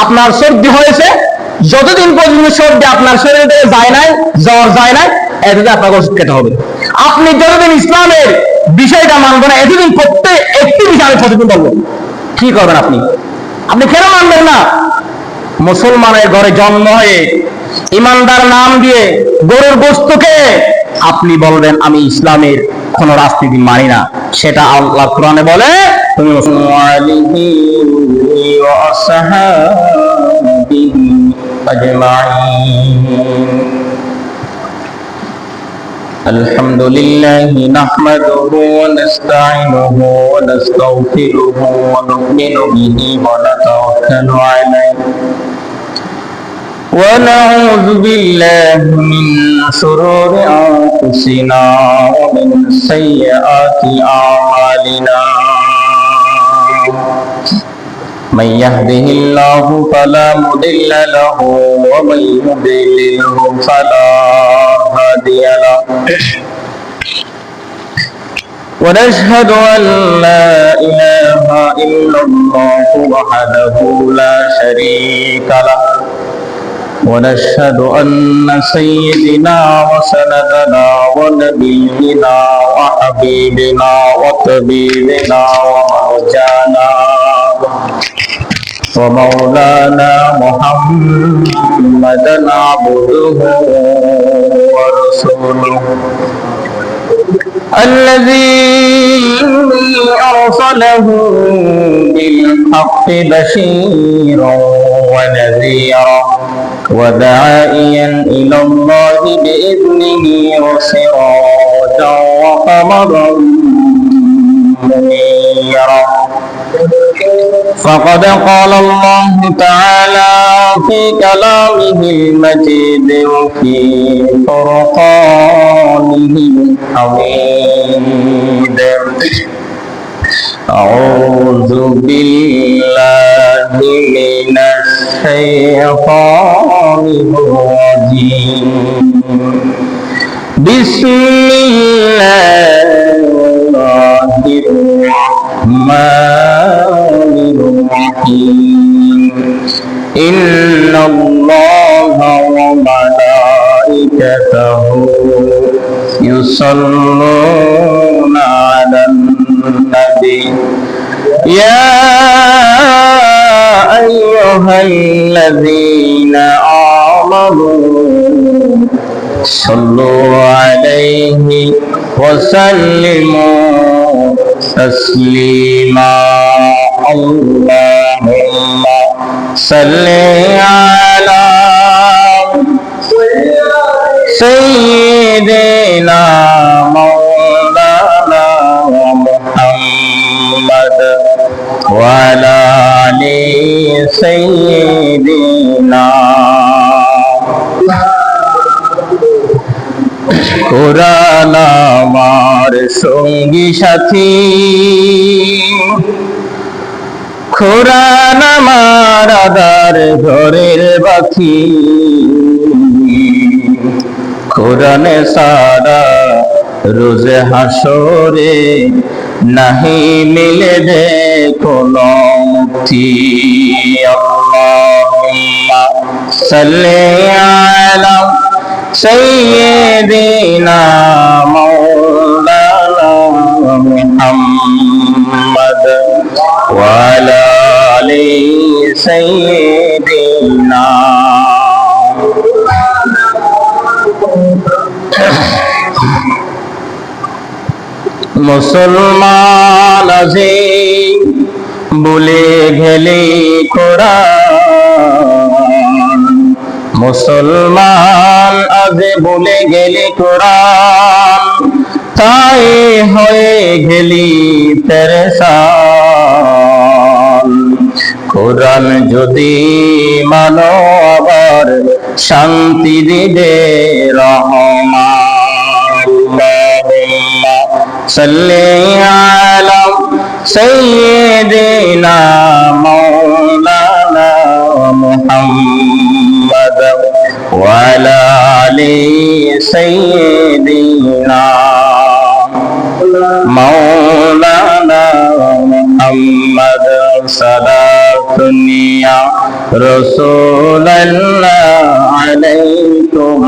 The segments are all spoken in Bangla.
আপনার সর্দি হয়েছে, যতদিন পর্যন্ত সর্দি আপনার শরীরে থেকে যায় নাই, জ্বর যায় নাই, এতদিন আপনাকে ওষুধ খেতে হবে। আপনি যতদিন ইসলামের বিষয়টা মানবেন না, এতদিন প্রত্যেক একটি বিষয় আমি সচেতন বলবো। কি করবেন আপনি? আপনি কেন মানবেন না? মুসলমানের ঘরে জন্ম হয়ে ইমানদার নাম দিয়ে গরুর গোশতকে আপনি বলবেন আমি ইসলামের কোন রাজনীতি মানি না, সেটা আল্লাহ কোরআনে বলে তুমি الحمد لله نحمده ونستعينه ونستغفره ونؤمن به ونتوكل عليه ونعوذ بالله من شرور أنفسنا ومن سيئات أعمالنا من يهده الله فلا مضل له ومن يضلله فلا هادي له ونشهد أن لا إله إلا الله وحده لا شريك له ونشهد أن سيدنا وسندنا ونبينا وحبيبنا وطبيبنا ومرجانا ومولانا محمدا عبده ورسوله الذي أرسله بالحق بشيرا ونذيرا وداعيا إلى الله بإذنه وسراجا وقمرا منيرا فقد قال الله تعالى في كلامه المجيد وفي فرقانه الحميد أعوذ بالله من الشيطان الرجيم بسم الله الرحمن الرحيم إن الله وملائكته يصلون على النبي يا أيها الذين آمنوا صلوا عليه وسلموا تسليما اللهم صل على سيدنا مولانا محمد وعلى آل سيدنا কোরআন আমার সঙ্গী সাথী, কোরআন আমার আধার ঘরের বাতি, কোরআনে সারা রোজে হাসরে নাহি মিলে দে কোনো মুক্তি। আল্লাহুম্মা সাল্লি আলা سيدنا مولانا محمد وعلى آل سيدنا মুসলমান আজি বলে গেলে কোরআন, মুসলমান আজ বলে গেলি কোরআন, তাই হয়ে গেলি পেরেশান। কোরআন যদি মানো আবার শান্তি দিবে রহমান। আল্লাহুম্মা সাল্লি আলা সাইয়্যিদিনা মাওলানা মুহাম্মদ وعلى آل سيدنا مولانا محمد صلاة রাসূলুল্লাহ আলাইকুম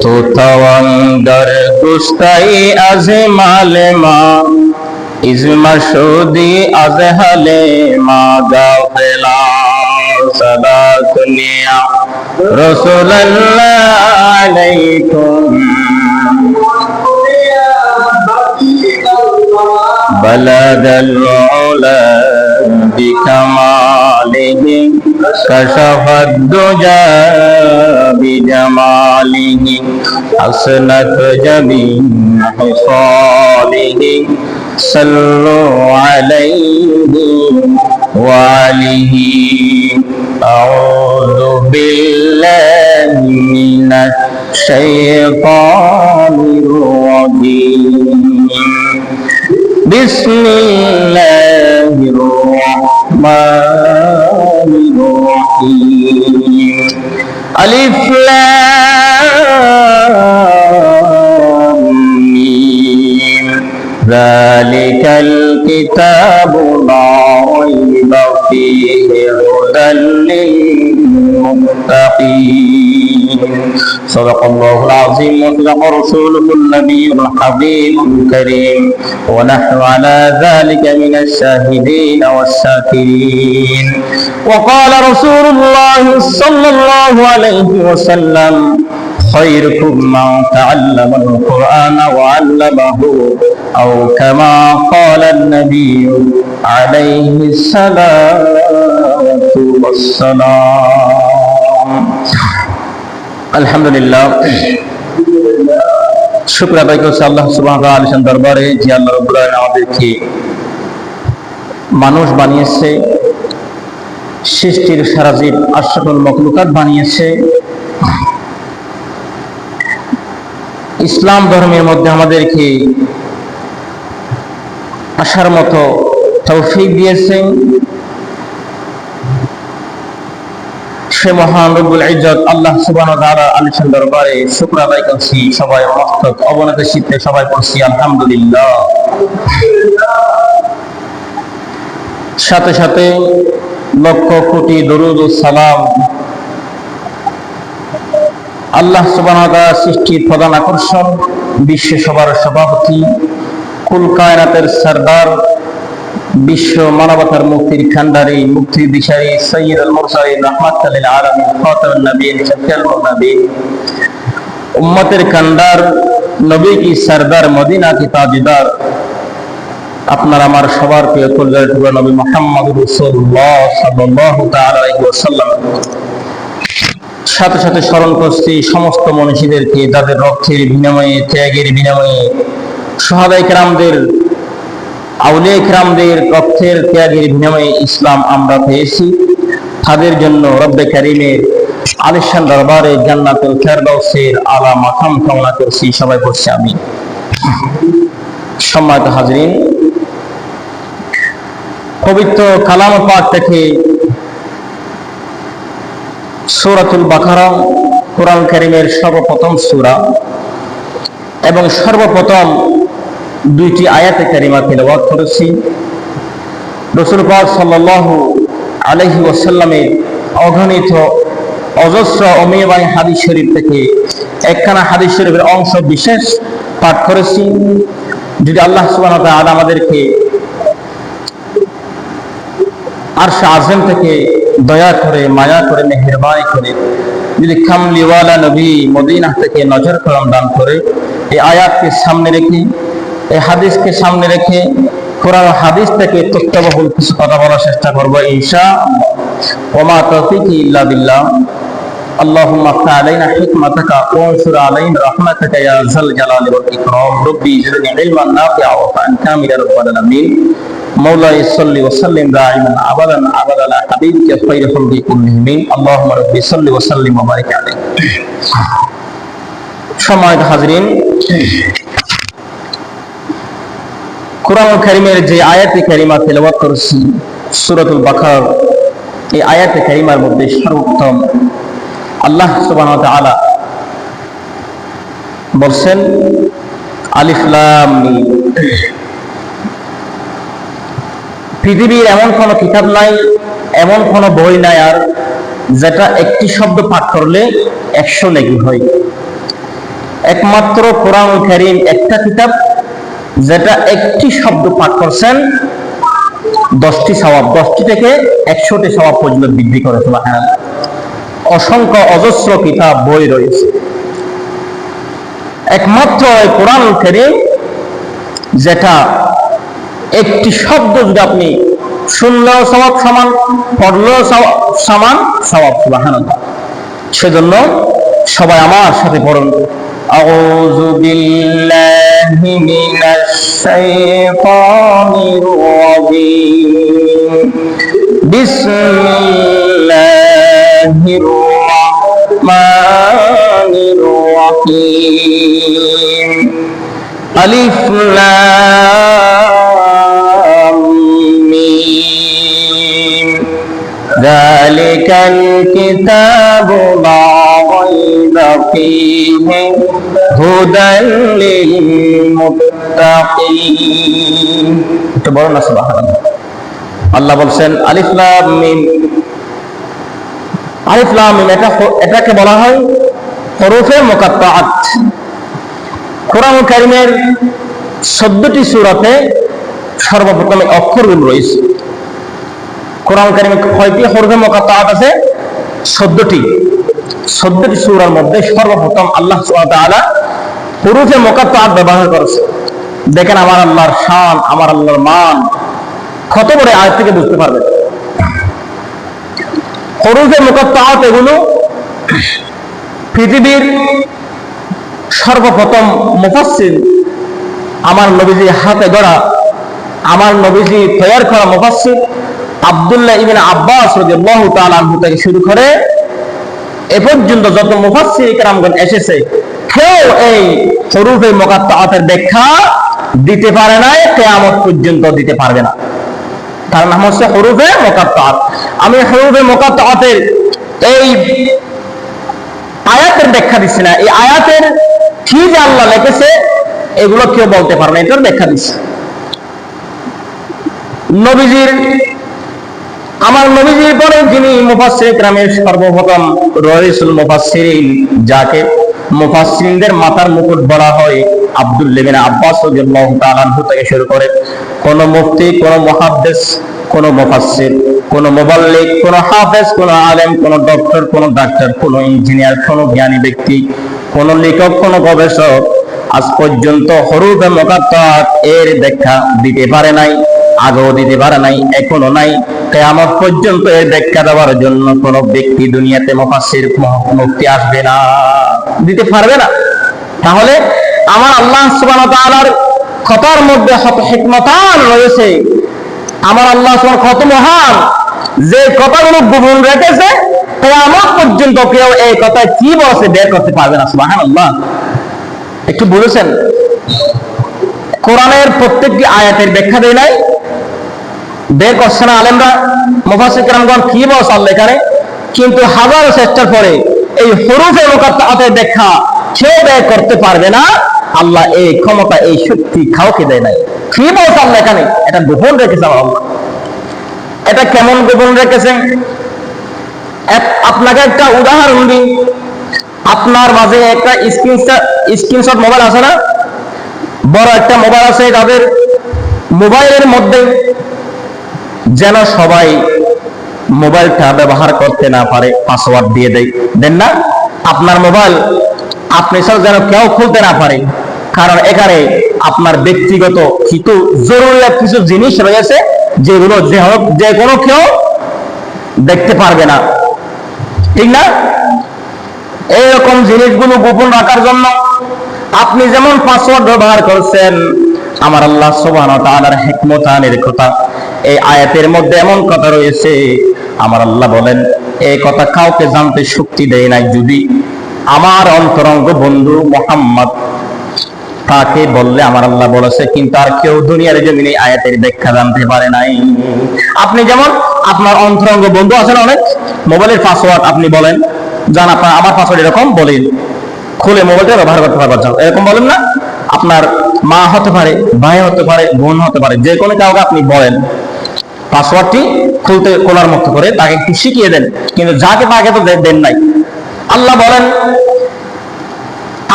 তো তাওয়াঙ্গার গুস্তাই আজে মালেমা ইজমা সুদি আজহালে মা গাফেলা সদা দুনিয়া রাসূলুল্লাহ আলাইকুম بلغ العلا بكماله كشف الدجى بجماله حسنت جميع خصاله صلوا عليه وعليه أعوذ بالله من الشيطان الرجيم بسم الله الرحمن الرحيم ألف لام ميم ذلك الكتاب لا ريب فيه هدى للمتقين صدق الله العظيم وصدق رسوله النبي الحبيب الكريم ونحن على ذلك من الشاهدين والشاكرين وقال رسول الله صلى الله عليه وسلم خيركم من تعلم القرآن وعلمه أو كما قال النبي عليه الصلاة والسلام আলহামদুলিল্লাহ শুকর আদায় করছি আল্লাহ সুবহানাহু ওয়া তাআলার দরবারে যে আল্লাহ রাব্বুল আলামিন আমাদেরকে মানুষ বানিয়েছে, সৃষ্টির সারা জীব আশরাফুল মাখলুকাত বানিয়েছে, ইসলাম ধর্মের মধ্যে আমাদেরকে আসার মতো তৌফিক দিয়েছেন। সে মহান রব্বুল ইজ্জত আল্লাহ সুবহানাহু ওয়া তাআলা আলিশান দরবারে শুকর আদায় করছি। সবাই মস্তক অবনত চিত্তে সবাই পড়ছি আলহামদুলিল্লাহ। সাথে সাথে লক্ষ কোটি দরুদ ও সালাম আল্লাহ সুবহানাহু ওয়া তাআলা সৃষ্টির প্রধান আকর্ষণ, বিশ্ব সভার সভাপতি, কুল কায়নাতের সরদার, বিশ্ব মানবতার মুক্তির খান্ডারি, মুক্তির দিশারি, সাইয়্যিদুল মুরসালিন, রাহমাতাল লিল আলামিন, খাতামুন নবিয়্যিন, শাফিউল নবী, উম্মতের কান্ডার, নবী কি সরদার, মদিনা কি তাজদার, আপনার আমার সবার প্রিয় কলিজার টুকরা নবী মুহাম্মদুর রাসূলুল্লাহ সাল্লাল্লাহু তাআলা আলাইহি ওয়াসাল্লাম। সাথে সাথে স্মরণ করছি সমস্ত মনীষীদেরকে, যাদের রক্তের বিনিময়ে, ত্যাগের বিনিময়ে, সাহাবায়ে কেরামদের, আউলিয়া কেরামদের রক্তের ত্যাগের বিনিময়ে ইসলাম আমরা পেয়েছি। তাদের জন্য রব্বে কারীমের আলিশান দরবারে জান্নাতুল ফেরদাউসের আলা মাকাম কামনা করছি। সবাই বলছি আমিন। সম্মানিত হাজরিন, পবিত্র কালাম পাক থেকে সূরাতুল বাকারা কোরআন কারীমের সর্বপ্রথম সূরা এবং সর্বপ্রথম দুইটি আয়াতে কারিমা তেলাওয়াত করেছি। রাসূল পাক সাল্লাল্লাহু আলাইহি ওয়াসাল্লামের অগণিত অজস্র অমেয়বাণী হাদিস শরীফ থেকে একখানা হাদিস শরীফের অংশ বিশেষ পাঠ করেছি। যদি আল্লাহ সুবহানাহু ওয়া তাআলা আমাদেরকে আরশ আযম থেকে দয়া করে, মায়া করে, মেহেরবানি করে যদি কামলিওয়ালা নবী মদিনা থেকে নজর করম দান করে, এই আয়াতকে সামনে রেখে, এই হাদিসকে সামনে রেখে কোরআন হাদিস থেকে তথ্যবহুল কিছু কথা বলার চেষ্টা করবো ইনশাআল্লাহ। ওয়া মা তাওফীকি ইল্লা বিল্লাহ। আল্লাহুম্মা আফতা আলাইনা হিকমাতাকা ওয়ানসুর আলাইনা রাহমাতাকা ইয়া যাল জালালি ওয়াল ইকরাম। রব্বি জিদনি ইলমান নাফিআ ওয়া ফা'আনতামি ইয়া রাব্বাল আলামিন। মাওলাই সাল্লি ওয়া সাল্লিম দাইমান আবাদান আলা হাবিবিকা খায়রুল খালqi কুল্লিহিম। আল্লাহুম্মা রাব্বি সাল্লি ওয়া সাল্লিম ওয়া বারিক আলাইহি। সম্মানিত হাজরিন, কোরআন কারীমের যে আয়াতে কারিমা তেলাওয়াত করেছি সূরাতুল বাকারা, এই আয়াতে কারিমার মধ্যে সর্বপ্রথম আল্লাহ সুবহানাহু ওয়া তাআলা বলছেন আলিফ লাম মিম। পৃথিবীর এমন কোনো কিতাব নাই, এমন কোনো বই নাই আর যেটা একটি শব্দ পাঠ করলে 100 নেকি হয়। একমাত্র কোরআন কারীম একটা কিতাব যেটা একটি শব্দ পাঠ করছেন 10টি সওয়াব, 10টি থেকে 100টি সওয়াব পর্যন্ত বৃদ্ধি করে। সুবহানাল্লাহ। অসংখ্য অজস্র কিতাব বই রয়েছে, একমাত্র কোরআন কারীম যেটা একটি শব্দ যদি আপনি শুনলেও সওয়াব সমান, পড়লেও সমান সওয়াব। সুবহানাল্লাহ। সেজন্য সবাই আমার সাথে পড়ুন, আউযু বিল্লাহি মিনাশ শাইতানির রাজীম, বিসমিল্লাহির রাহমানির রাহিম, আলিফ লাম মিম, যালিকাল কিতাবু লা রাইবা ফীহি হুদাল লিল মুত্তাকিন। একটু বড় না সুবহানাল্লাহ। আল্লাহ বলছেন আলিফ লাম মিম। আলিফ লাম মিম এটাকে বলা হয় হরফে মুকাত্তাআত। কোরআন কারীমের 14টি সূরাতে সর্বপ্রথম অক্ষরগুলো রয়েছে। কোরআন কারীমে কয়টি হরফে মুকাত্তাআত আছে? 14টি। 14টি সূরার মধ্যে সর্বপ্রথম আল্লাহ সুবহানাহু ওয়া তাআলা হরফে মুকাত্তাআত ব্যবহার করেছে। দেখেন আমার আল্লাহর শান, আমার আল্লাহর মান কত বড়, আয়াত থেকে বুঝতে পারবেন। হরফে মুকাত্তাআত এগুলো পৃথিবীর সর্বপ্রথম মুফাসসির, আমার নবীজি হাতে গড়া, আমার নবীজি তৈরি করা মুফাসসির আব্দুল্লাহ ইবনে আব্বাস রাদিয়াল্লাহু তাআলা আনহু থেকে শুরু করে এ পর্যন্ত যত মুফাসসির কেরামগণ এসেছে, কেউ এই হরফে মুকাত্তাআতের ব্যাখ্যা দিতে পারে নাই, কিয়ামত পর্যন্ত দিতে পারবে না। তার নাম হচ্ছে হরফে মুকাত্তাআত। আমি হরফে মুকাত্তাআতের এই আয়াতের ব্যাখ্যা দিচ্ছি না, এই আয়াতের কি যে আল্লাহ লিখেছে এগুলো কেউ বলতে পারে না, এটার ব্যাখ্যা দিচ্ছে। নবীজির, আমার নবীজির পরে যিনি মুফাসসির কেরামের সর্বপ্রথম রাইসুল মুফাসসিরিন, যাকে মুফাসসিরদের মাথার মুকুট বলা হয়, আব্দুল্লাহ ইবনে আব্বাস রাদিয়াল্লাহু তাআলা আনহু থেকে শুরু করে কোন মুফতি, কোন মুহাদ্দিস, কোন মুফাসসির, কোন মুবাল্লিগ, কোন হাফেজ, কোন আলেম, কোন ডক্টর, কোন ডাক্তার, কোন ইঞ্জিনিয়ার, কোন জ্ঞানী ব্যক্তি, কোন লেখক, কোন গবেষক আজ পর্যন্ত হরফে মুকাত্তাআত এর ব্যাখ্যা দিতে পারে নাই, আগেও দিতে পারে নাই, এখনো নাই, কিয়ামত পর্যন্ত এর ব্যাখ্যা দেওয়ার জন্য কোন ব্যক্তি দুনিয়াতে মুফাসসির মুফতি আসবে না, দিতে পারবে না। তাহলে আমার আল্লাহ সুবহানাহু ওয়া তাআলার কথার মধ্যে কত হিকমতান রয়েছে, আমার আল্লাহ সুবহানাহু কত মহান, যে কথাগুলো গোপন রেখেছে কিয়ামত পর্যন্ত কেউ এই কথা কি বলছে বের করতে পারবে না। সুবহানাল্লাহ। একটু বুঝেছেন? কোরআনের প্রত্যেকটি আয়াতের ব্যাখ্যা দেয় নাই, বের করছে না আলেমরা, মুফাসসির কেরামগণ কি বলছে আল্লাহ এখানে, কিন্তু হাজার চেষ্টার পরে এই হরফে মুকাত্তাআতের ব্যাখ্যা কেউ বের করতে পারবে না। আল্লাহ এই ক্ষমতা, এই শক্তি কাউকে দেয় নাই। কি বলছে আল্লাহ এখানে, এটা গোপন রেখেছে আল্লাহ। এটা কেমন গোপন রেখেছেন? আপনাকে একটা উদাহরণ দিই। আপনার মাঝে একটা স্ক্রিনশট মোবাইল আছে না, বড় একটা মোবাইল আছে, তাদের মোবাইলের মধ্যে যেন সবাই মোবাইলটা ব্যবহার করতে না পারে পাসওয়ার্ড দিয়ে দেন না। আপনার মোবাইল আপনি ছাড়া যেন কেউ খুলতে না পারে, কারণ এখানে আপনার ব্যক্তিগত কিছু জরুরিয়াত কিছু জিনিস রয়েছে যেগুলো যে কোনো কেউ দেখতে পারবে না, ঠিক না? এইরকম জিনিসগুলো গোপন রাখার জন্য আপনি যেমন পাসওয়ার্ড ব্যবহার করছেন, আমার আল্লাহ সুবহানাহু ওয়া তাআলার হিকমতানের কথা এই আয়াতের মধ্যে এমন কথা রয়েছে, আমার আল্লাহ বলেন এই কথা কাউকে জানতে শক্তি দেয় নাই, যদি আমার অন্তরঙ্গ বন্ধু মুহাম্মদ তাকে বললে আমার আল্লাহ বলেছে, কিন্তু আর কেউ দুনিয়ার জমিনে আয়াতের ব্যাখ্যা জানতে পারে নাই। আপনি যেমন আপনার অন্তরঙ্গ বন্ধু আছেন অনেক, মোবাইলের পাসওয়ার্ড আপনি বলেন, জান আপনার আমার পাসওয়ার্ড এরকম, বলেন খুলে মোবাইলটা ব্যবহার করতে পারবেন, এরকম বলেন না? আপনার মা হতে পারে, ভাই হতে পারে, বোন হতে পারে, যে কোনো কাউকে আপনি বলেন, পাসওয়ার্ডটি খোলার মতো করে তাকে একটু শিখিয়ে দেন, কিন্তু যাকে তাকে তো দেন নাই। আল্লাহ বলেন,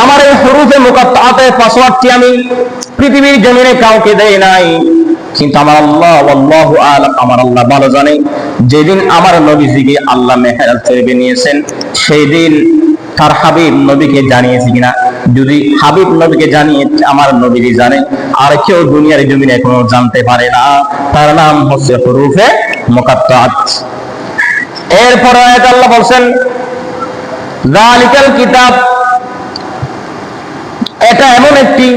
আমার এই হুরুফে মুকাত্তাআতের পাসওয়ার্ডটি আমি পৃথিবীর জমিনে কাউকে দেই নাই, কিন্তু আমার আল্লাহ আল্লাহু আ'লাম, আমার আল্লাহ ভালো জানে। যেদিন আমার নবীজিকে আল্লাহ মেহরাজ শরীফে নিয়েছেন, সেই দিন তার হাবিব নবীকে জানিয়েছে কিনা? যদি হাবিব নবীকে জানিয়ে আমার নবীজি জানে, আর কেউ দুনিয়ার জমিনে কোনো জানতে পারে না। তার নাম হচ্ছে হুরুফে মুকাত্তাআত। এরপর আয়াত আল্লাহ বলছেন, যালিকাল কিতাব, এটা এমন একটি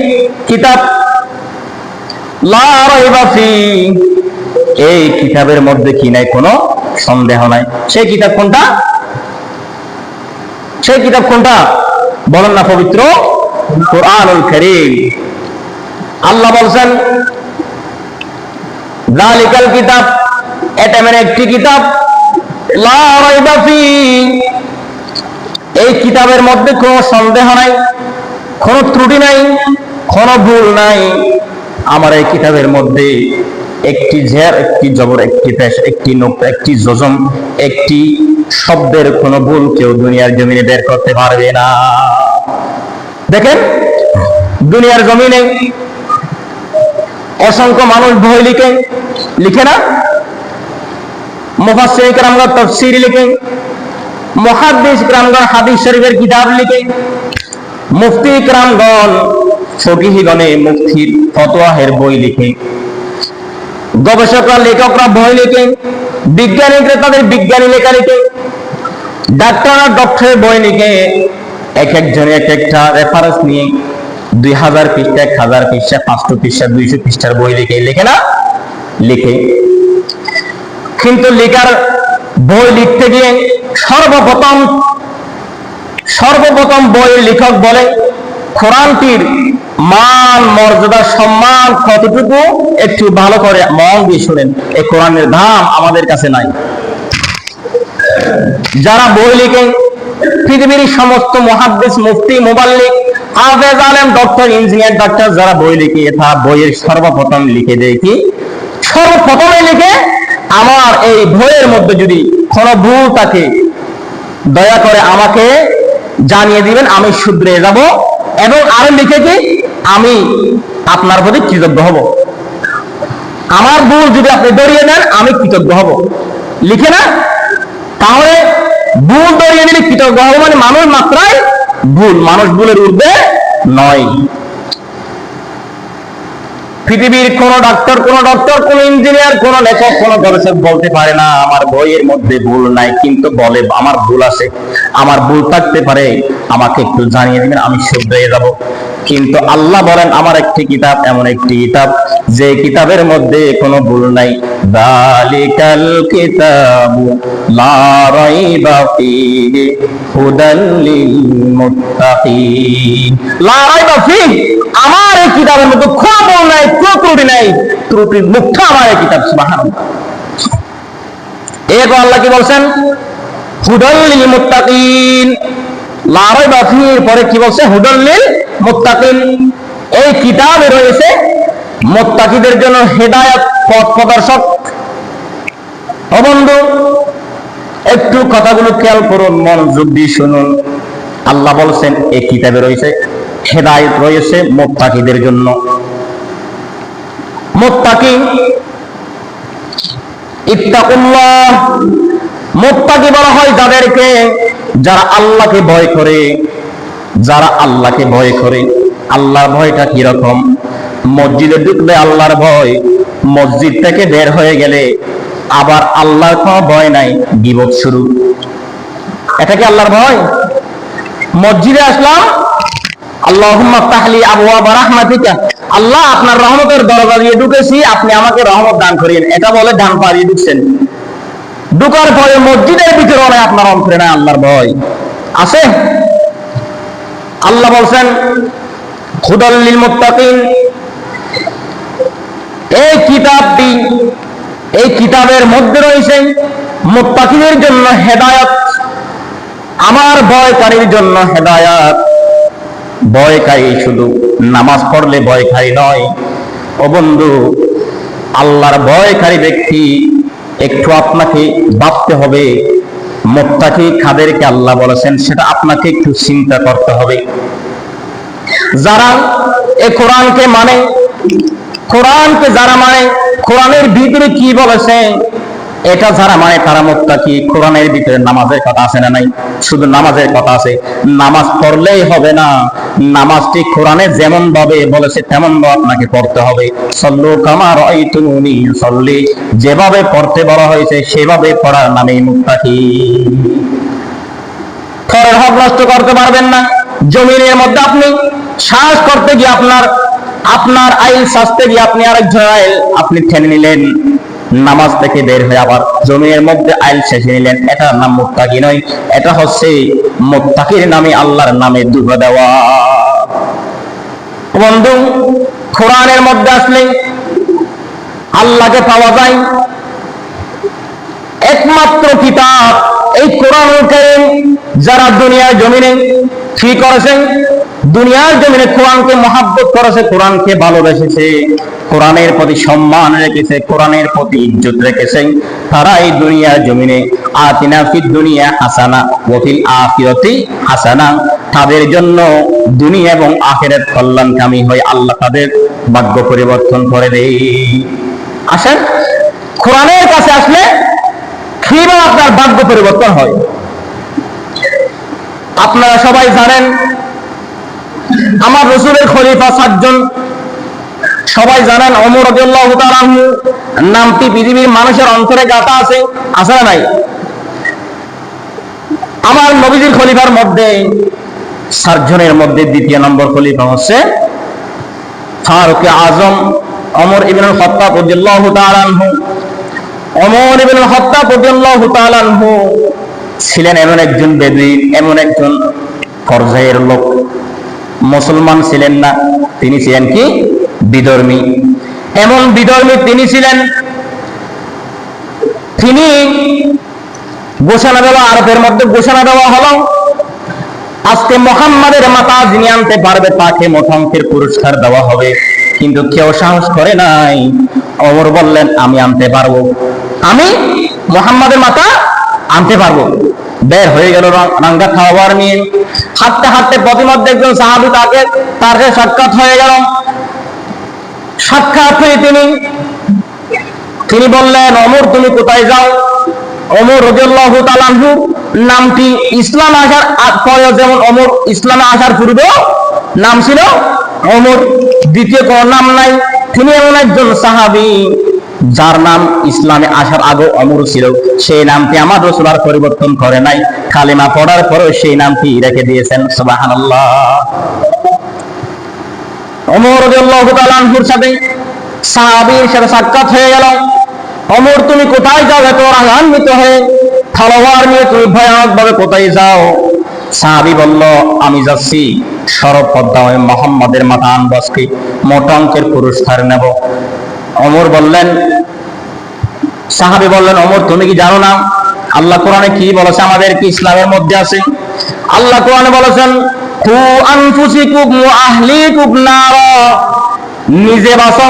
কিতাব, লা রাইবা ফি, এই কিতাবের মধ্যে কি নাই? কোনো সন্দেহ নাই। সেই কিতাব কোনটা? সেই কিতাব কোনটা বলেন না? পবিত্র কুরআনুল কারীম। আল্লাহ বলছেন, যালিকাল কিতাব, এটা এমন একটি কিতাব, লা রাইবা ফি, এই কিতাবের মধ্যে কোনো সন্দেহ নাই, কোনো ত্রুটি নাই, কোনো ভুল নাই। আমার এই কিতাবের মধ্যে একটি জের, একটি জবর, একটি পেশ, একটি নোক্তা, একটি জজম, একটি শব্দের কোনো ভুল কেউ দুনিয়ার জমিনে বের করতে পারবে না। দেখেন, দুনিয়ার জমিনে অসংখ্য মানুষ বই লিখে না? মুফাসসির কিরামগণ তাফসীর লিখে, মুহাদ্দিস কিরামগণ হাদিস শরীফের কিতাব লিখে, মুফতি কিরামগণ ফকিহগণে মুফতির ফতোয়াহের বই লিখে, গবেষকরা লেখকরা বই লিখে, বিজ্ঞানীরা তাদের বিজ্ঞানী লেখা লিখে, ডাক্তাররা ডক্টরের বই লিখে, এক একজনে এক একটা রেফারেন্স নিয়ে 2000 পৃষ্ঠা, 1000 পৃষ্ঠা, 500 পৃষ্ঠা, 200 পৃষ্ঠার বই লিখে না? লিখে। কিন্তু লেখার বই লিখতে গিয়ে সর্বপ্রথম বইয়ের লেখক বলে, কোরআনটির মান, মর্যাদা, সম্মান কতটুকু একটু ভালো করে মন দিয়ে শুনেন। এই কোরআনের দাম আমাদের কাছে নাই। যারা বই লিখে, পৃথিবীর সমস্ত মুহাদ্দিস, মুফতি, মুবাল্লিগ, হাফেজ, আলেম, ডক্টর, ইঞ্জিনিয়ার, ডাক্তার যারা বই লিখে, তা বইয়ের সর্বপ্রথম লিখে দেয় কি? সর্বপ্রথমে লিখে, আমার এই বইয়ের মধ্যে যদি কোনো ভুল থাকে দয়া করে আমাকে জানিয়ে দিবেন, আমি শুধরে যাব। এবং আরো লিখে কি? আমি আপনার প্রতি কৃতজ্ঞ হব। আমার ভুল যদি আপনি ধরিয়ে নেন, আমি কৃতজ্ঞ হব। লিখে না? তাহলে ভুল ধরিয়ে দিলে কৃতজ্ঞ হব মানে মানুষ মাত্রায় ভুল, মানুষ ভুলের ঊর্ধ্বে নয়। পৃথিবীর কোন ডাক্তার, কোন ইঞ্জিনিয়ার, কোন লেখক, কোন গবেষক বলতে পারে না আমার বইয়ের মধ্যে ভুল নাই, কিন্তু বলে আমার ভুল আছে, আমার ভুল থাকতে পারে, আমাকে একটু জানিয়ে দিবেন, আমি শুধরে যাব। কিন্তু আল্লাহ বলেন, আমার একটি কিতাব, এমন একটি কিতাব যে কিতাবের মধ্যে কোনো ভুল নাই। যালিকাল কিতাবু লা রাইবা ফীহি হুদাল লিল মুত্তাকিন। লা রাইবা ফীহি, আমার এই কিতাবের মধ্যে কোনো ভুল নাই, কোনো ত্রুটি নাই, ত্রুটি মুক্ত আমার এই কিতাব। সুবহানাল্লাহ। এরপর আল্লাহ কি বলছেন? হুদাল লিল মুত্তাকিন। লা রাইবা ফীহির পরে কি বলছে? হুদাল লিল মুত্তাকিন। এই কিতাবে রয়েছে মুত্তাকিদের জন্য হেদায়েত, পথ প্রদর্শক। ও বন্ধু, একটু কথাগুলো খেয়াল করুন, মনোযোগ দিয়ে শুনুন। আল্লাহ বলছেন এই কিতাবে রয়েছে হেদায়েত, রয়েছে মুত্তাকিদের জন্য। মুত্তাকি, ইত্তাকুল্লাহ, মুত্তাকি বলা হয় যাদেরকে, যারা আল্লাহকে ভয় করে। যারা আল্লাহকে ভয় করে। আল্লাহর ভয়টা কি রকম? মসজিদে ঢুকলে আল্লাহর ভয়, মসজিদ থেকে বের হয়ে গেলে আবার আল্লাহর কোনো ভয় নাই, গীবত শুরু। এটা কি আল্লাহর ভয়? মসজিদে আসলাম, আল্লাহুম্মা ফতাহলি আবওয়াবা রাহমাতিকা, আল্লাহ আপনার রহমতের দরজা দিয়ে ঢুকেছি, আপনি আমাকে রহমত দান করিয়েন, এটা বলে ডান পাড়িয়ে ঢুকছেন। ঢুকার পরে মসজিদের ভিতরে অনেক আপনার অন্তরে না আল্লাহর ভয় আছে। আল্লাহ বলছেন হুদাল লিল মুত্তাকিন, এই কিতাবটি, এই কিতাবের মধ্যে রয়েছে মুত্তাকিদের জন্য হেদায়েত, আমার ভয়কারীর জন্য হেদায়েত। ভয়কারী শুধু নামাজ পড়লে ভয়কারী নয় ও বন্ধু, আল্লাহর ভয়কারী ব্যক্তি, একটু আপনাকে ভাবতে হবে মুত্তাকি কাদেরকে আল্লাহ বলেছেন, সেটা আপনাকে একটু চিন্তা করতে হবে। যারা এই কোরআনকে মানে, কোরআনকে যারা মানে, কোরআনের ভিতরে কি বলেছে এটা যারা মানে তারা মুত্তাকি। কোরআনের ভিতরে নামাজের কথা আছে না নাই? শুধু নামাজের কথা আছে। নামাজ পড়লেই হবে না, নামাজটি কোরআনে যেমন ভাবে বলেছে তেমন ভাবে আপনাকে পড়তে হবে। সল্লু কামা রাআইতুমুনি উসাল্লি, যেভাবে পড়তে বলা হয়েছে সেভাবে পড়ার নামেই মুত্তাকি। পরের হক নষ্ট করতে পারবেন না। জমিনের মধ্যে আপনি শ্বাস করতে গিয়ে আপনার আইল শাস্তে গিয়ে আপনি আরেকজনের আইল আপনি টেনে নিলেন, নামাজ থেকে বের হয়ে আবার জমিনের মধ্যে আইল শেষে নিলেন, এটার নাম মুত্তাকি নয়। এটা হচ্ছে মুত্তাকির নামে আল্লাহর নামে দুঃখ দেওয়া। বন্ধু, কোরআনের মধ্যে আসলে আল্লাহকে পাওয়া যায় একমাত্র কিতাব এই কোরআনুল কারীম। যারা দুনিয়ার জমিনে কি করেছেন, দুনিয়ার জমিনে কোরআনকে মহাব্বত করেছে, কোরআনকে ভালোবেসেছে, কোরআনের প্রতি সম্মান রেখেছে, কোরআনের প্রতি ইজ্জত রেখেছে, তারা এই দুনিয়ার জমিনে আতিনা ফিদ দুনিয়া হাসানা ওয়া ফিল আখিরাতি হাসানা, তাদের জন্য দুনিয়া এবং আখিরাত কল্যাণকামী হয় আল্লাহ তাদের ভাগ্য পরিবর্তন করে দেয়। আসেন, কোরআনের কাছে আসলে কিভাবে আপনার ভাগ্য পরিবর্তন হয়। আপনারা সবাই জানেন আমার রাসূলের খলিফা 7 জন, সবাই জানেন ওমর রাদিয়াল্লাহু তাআলা আনহু নামটি পৃথিবীর মানুষের অন্তরে গাঁথা আছে, আছে না নাই? আমার নবীজির খলিফার মধ্যে 7 জনের মধ্যে দ্বিতীয় নম্বর খলিফা হচ্ছে ফারুক আজম ওমর ইবনুল খাত্তাব রাদিয়াল্লাহু তাআলা আনহু। ওমর ইবনুল খাত্তাব রাদিয়াল্লাহু তাআলা আনহু ছিলেন এমন একজন বেদুইন, এমন একজন পর্যায়ের লোক। মুসলমান ছিলেন না, তিনি ছিলেন কি বিধর্মী। এমন বিধর্মী তিনি ছিলেন, তিনি ঘোষণা দেওয়া, আরবের মধ্যে ঘোষণা দেওয়া হলো আজকে মুহাম্মাদের মাথা যিনি আনতে পারবে তাকে মোটাঅঙ্কের পুরস্কার দেওয়া হবে। কিন্তু কেউ সাহস করে নাই। ওমর বললেন আমি আনতে পারবো, আমি মুহাম্মাদের মাথা আনতে পারবো। বের হয়ে গেল রাঙ্গা খাবার নিয়ে, হাঁটতে হাঁটতে পথিমধ্যে একজন সাহাবী তার সাথে সাক্ষাৎ হয়ে গেল। সাক্ষাৎ হয়ে তিনি বললেন ওমর তুমি কোথায় যাও? ওমর রাদিয়াল্লাহু তাআলা আনহু নামটি ইসলাম আসার পরে, যেমন ওমর ইসলামে আসার পূর্বে নাম ছিল ওমর, দ্বিতীয় কোন নাম নাই। তিনি এমন একজন সাহাবী যার নাম ইসলামে আসার আগে ওমর ছিল, সেই নামটি আমার রাসূল আর পরিবর্তন করে নাই, কালেমা পড়ার পরেও সেই নামটি রেখে দিয়েছেন। সুবহানাল্লাহ। ওমর রাদিয়াল্লাহু তাআলা আনহুর সাথে সাহাবীর সাথে সাক্ষাৎ হয়ে গেল। ওমর তুমি কোথায় যাও এত রাগান্বিত হয়ে, তলোয়ার নিয়ে তুমি ভয়ানক ভাবে কোথায় যাও? সাহাবী বলল আমি যাচ্ছি সর্বপদ্মা হয়ে মুহাম্মাদের মাথা আনবো, আজকে মোটা অঙ্কের পুরস্কার নেব। ওমর বললেন, সাহাবী বললেন ওমর তুমি কি জানো না আল্লাহ কোরআনে কি বলেছে? আমাদের কি ইসলামের মধ্যে আছে? আল্লাহ কোরআনে বলেছেন কু আনফুসিকুম ওয়া আহলিকুম নারা, নিজে বাঁচো,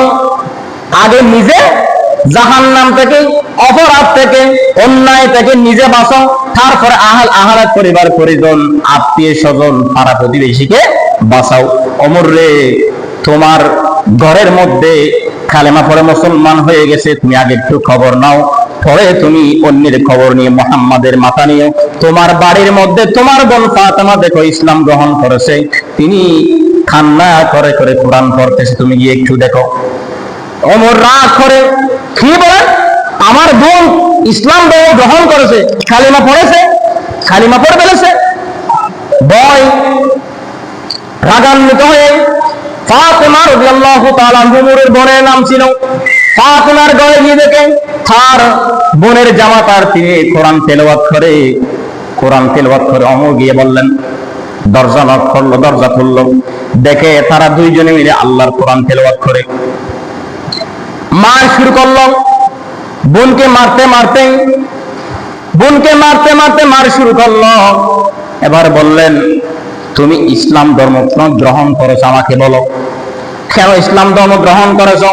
আগে নিজে জাহান্নাম থেকে, অপরাধ থেকে, অন্যায় থেকে নিজে বাঁচো, তারপরে আহারাত পরিবার পরিজন আত্মীয় স্বজন পাড়া প্রতিবেশীকে বাঁচাও। ওমর রে, তোমার ঘরের মধ্যে কালেমা পড়ে মুসলমান হয়ে গেছে, তুমি আগে একটু খবর নাও, পরে তুমি অন্যের খবর নিয়ে মুহাম্মাদের মাথা নিয়ে। তোমার বাড়ির মধ্যে তোমার বোন ফাতেমা দেখো ইসলাম গ্রহণ করেছে, তিনি কান্না করে করে কোরআন পড়তেছে, তুমি গিয়ে একটু দেখো। ওমর রাগ করে কি বলেন, আমার বোন ইসলাম গ্রহণ করেছে, কালিমা পড়েছে, কালিমা পড়ে ফেলেছে। ভয় রাগান্বিত হয়ে ফাতেমা রাদিয়াল্লাহু তাআলা ওমরের বোনের নাম ছিল ফাতেমার ঘরে গিয়ে দেখে তার বোনের জামাতার তিনি কোরআন তেলাওয়াত করে। ওমর গিয়ে বললেন, দরজা লক করলো, দরজা খুললো, দেখে তারা দুইজনে মিলে আল্লাহর কোরআন তেলাওয়াত করে। মার শুরু করলো, বোনকে মারতে মারতে মার শুরু করলো। এবার বললেন তুমি ইসলাম ধর্ম গ্রহণ করেছো, আমাকে বলো কেন ইসলাম ধর্ম গ্রহণ করেছো?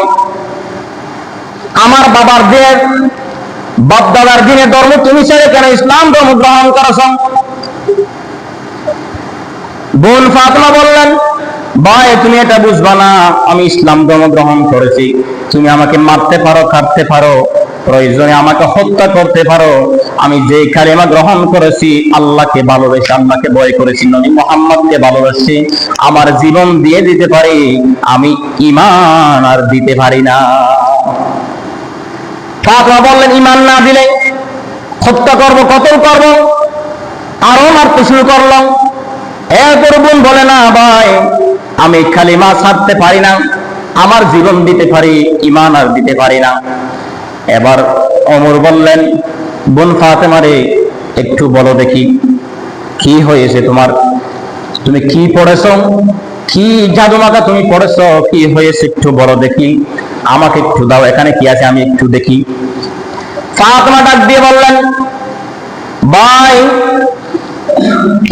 আমার বাবার দিনে, বাপ দাদার দিনে ধর্ম তুমি ছেড়ে কেন ইসলাম ধর্ম গ্রহণ করেছ? বোন ফাতেমা বললেন, ভাই তুমি এটা বুঝবা না, আমি ইসলাম ধর্ম গ্রহণ করেছি, তুমি আমাকে মারতে পারো, কাটতে পারো, প্রয়োজনে আমাকে হত্যা করতে পারো, আমি যে কালেমা গ্রহণ করেছি, আল্লাহকে ভালোবেসে, আল্লাহকে ভয় করেছি, নবী মুহাম্মদকে ভালোবেসে আমার জীবন দিয়ে দিতে পারি, আমি ঈমান আর দিতে পারি না। ফাতেমা বললেন, ঈমান না দিলে হত্যা করব, কতল করব, আরো মারতে শুরু করলাম। এরপর বোন বলে, না ভাই আমি কালিমা ছাড়তে পারি না, আমার জীবন দিতে পারি, ঈমান আর দিতে পারি না। এবার ওমর বললেন, বোন ফাতেমারে একটু বলো দেখি কি হয়েছে তোমার, তুমি কি পড়েছো, কি জাদুমাকা তুমি পড়েছো, কি হয়েছে একটু বলো দেখি, আমাকে একটু দাও, এখানে কি আছে আমি একটু দেখি। ফাতেমা ডাক দিয়ে বললেন, ভাই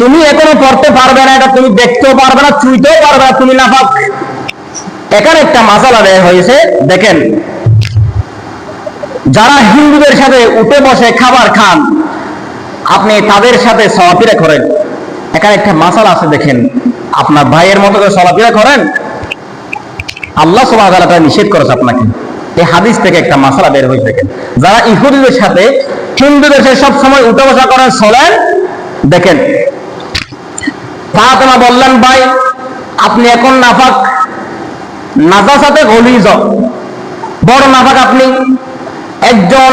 তুমি এখনো পড়তে পারবে না, এটা তুমি দেখতেও পারবে না, চুইতেও পারবে না, তুমি নাফাক। এখানে একটা মাসালা বের হয়েছে, দেখেন যারা হিন্দুদের সাথে উঠে বসে খাবার খান, আপনি তাদের সাথে চলাফেরা করেন, এখানে একটা মাসালা আছে, দেখেন আপনার ভাইয়ের মতো করে চলাফেরা করেন, আল্লাহ সুবহানাহু ওয়া তাআলা নিষেধ করেছে আপনাকে। এই হাদিস থেকে একটা মাসালা বের হয়েছে, দেখেন যারা ইহুদিদের সাথে হিন্দুদের সাথে সব সময় উঠে বসা করেন, চলেন, দেখেন ফাতেমা বললেন, ভাই আপনি এখন নাফাক, নাজাসাতে গলিজ, বড় নাফাক আপনি। একজন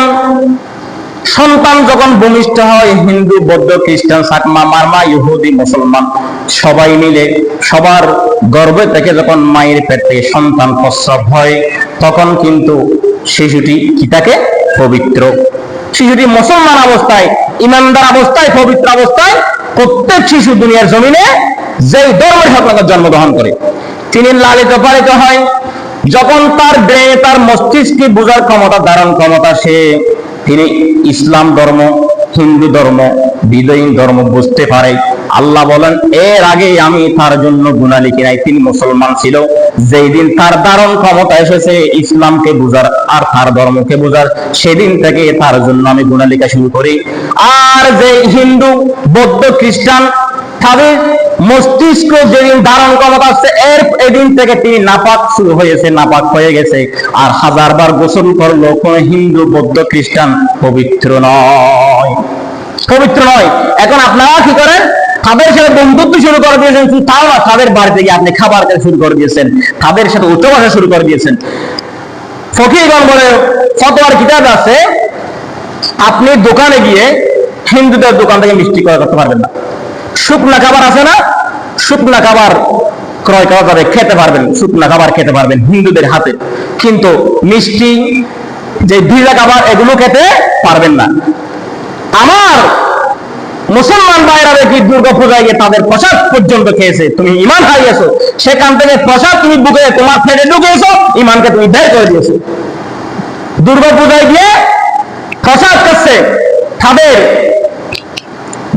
সন্তান যখন ভূমিষ্ঠ হয়, হিন্দু, বৌদ্ধ, খ্রিস্টান, চাকমা, মারমা, ইহুদি, মুসলমান সবাই মিলে সবার গর্ভে থেকে যখন মায়ের পেট থেকে সন্তান প্রসব হয়, তখন কিন্তু শিশুটি কি থাকে? পবিত্র। শিশুটি মুসলমান অবস্থায়, ইমানদার অবস্থায়, পবিত্র অবস্থায় প্রত্যেক শিশু দুনিয়ার জমিনে যেই ধর্মের সাথে জন্মগ্রহণ করে তিনি লালিত পালিত হয়। যখন তার ব্রেনে, তার মস্তিষ্কে বোঝার ক্ষমতা, ধারণ ক্ষমতা, তিনি ইসলাম ধর্ম, হিন্দু ধর্ম, বিদয়ী ধর্ম বুঝতে পারে। আল্লাহ বলেন, এর আগে আমি তার জন্য গুনাহ লিখি নাই, তিনি মুসলমান ছিল, যেই দিন তার ধারণ ক্ষমতা এসেছে ইসলামকে বুঝার আর তার ধর্মকে বুঝার, সেদিন থেকে তার জন্য আমি গুনাহ লেখা শুরু করি। আর যে হিন্দু, বৌদ্ধ, খ্রিস্টান, তাদের মস্তিষ্ক যেদিন ধারণ ক্ষমতা আসছে, এদিন থেকে তিনি নাপাক শুরু হয়েছে, নাপাক হয়ে গেছে। আর হাজারবার গোসল করলো, কোন হিন্দু, বৌদ্ধ, খ্রিস্টান পবিত্র নয়, পবিত্র নয়। এখন আপনারা কি করেন? তাদের সাথে বন্ধুত্ব শুরু করে দিয়েছেন, তাও না, তাদের বাড়িতে গিয়ে আপনি খাবার খেতে শুরু করে দিয়েছেন, তাদের সাথে উচ্চ ভাষা শুরু করে দিয়েছেন। ফকিরগণ বলে ফতোয়ার কিতাব আছে, আপনি দোকানে গিয়ে হিন্দুদের দোকান থেকে মিষ্টি ক্রয় করতে পারবেন না। শুকনা খাবার আছে না, শুকনা খাবার ক্রয় করা যাবে, খেতে পারবেন, শুকনা খাবার খেতে পারবেন হিন্দুদের হাতে, কিন্তু মিষ্টি, যে ভিজা খাবার, এগুলো খেতে পারবেন না। আমার মুসলমান ভাইরা দেখি দুর্গা পূজায় গিয়ে তাদের প্রসাদ পর্যন্ত খেয়েছে। তুমি ইমান হারিয়েছো, সেখান থেকে প্রসাদ তুমি বুকে তোমার পেটে ঢুকিয়েছো, ইমানকে তুমি বের করে দিয়েছো। দুর্গা পূজায় গিয়ে প্রসাদ খাচ্ছে, তাদের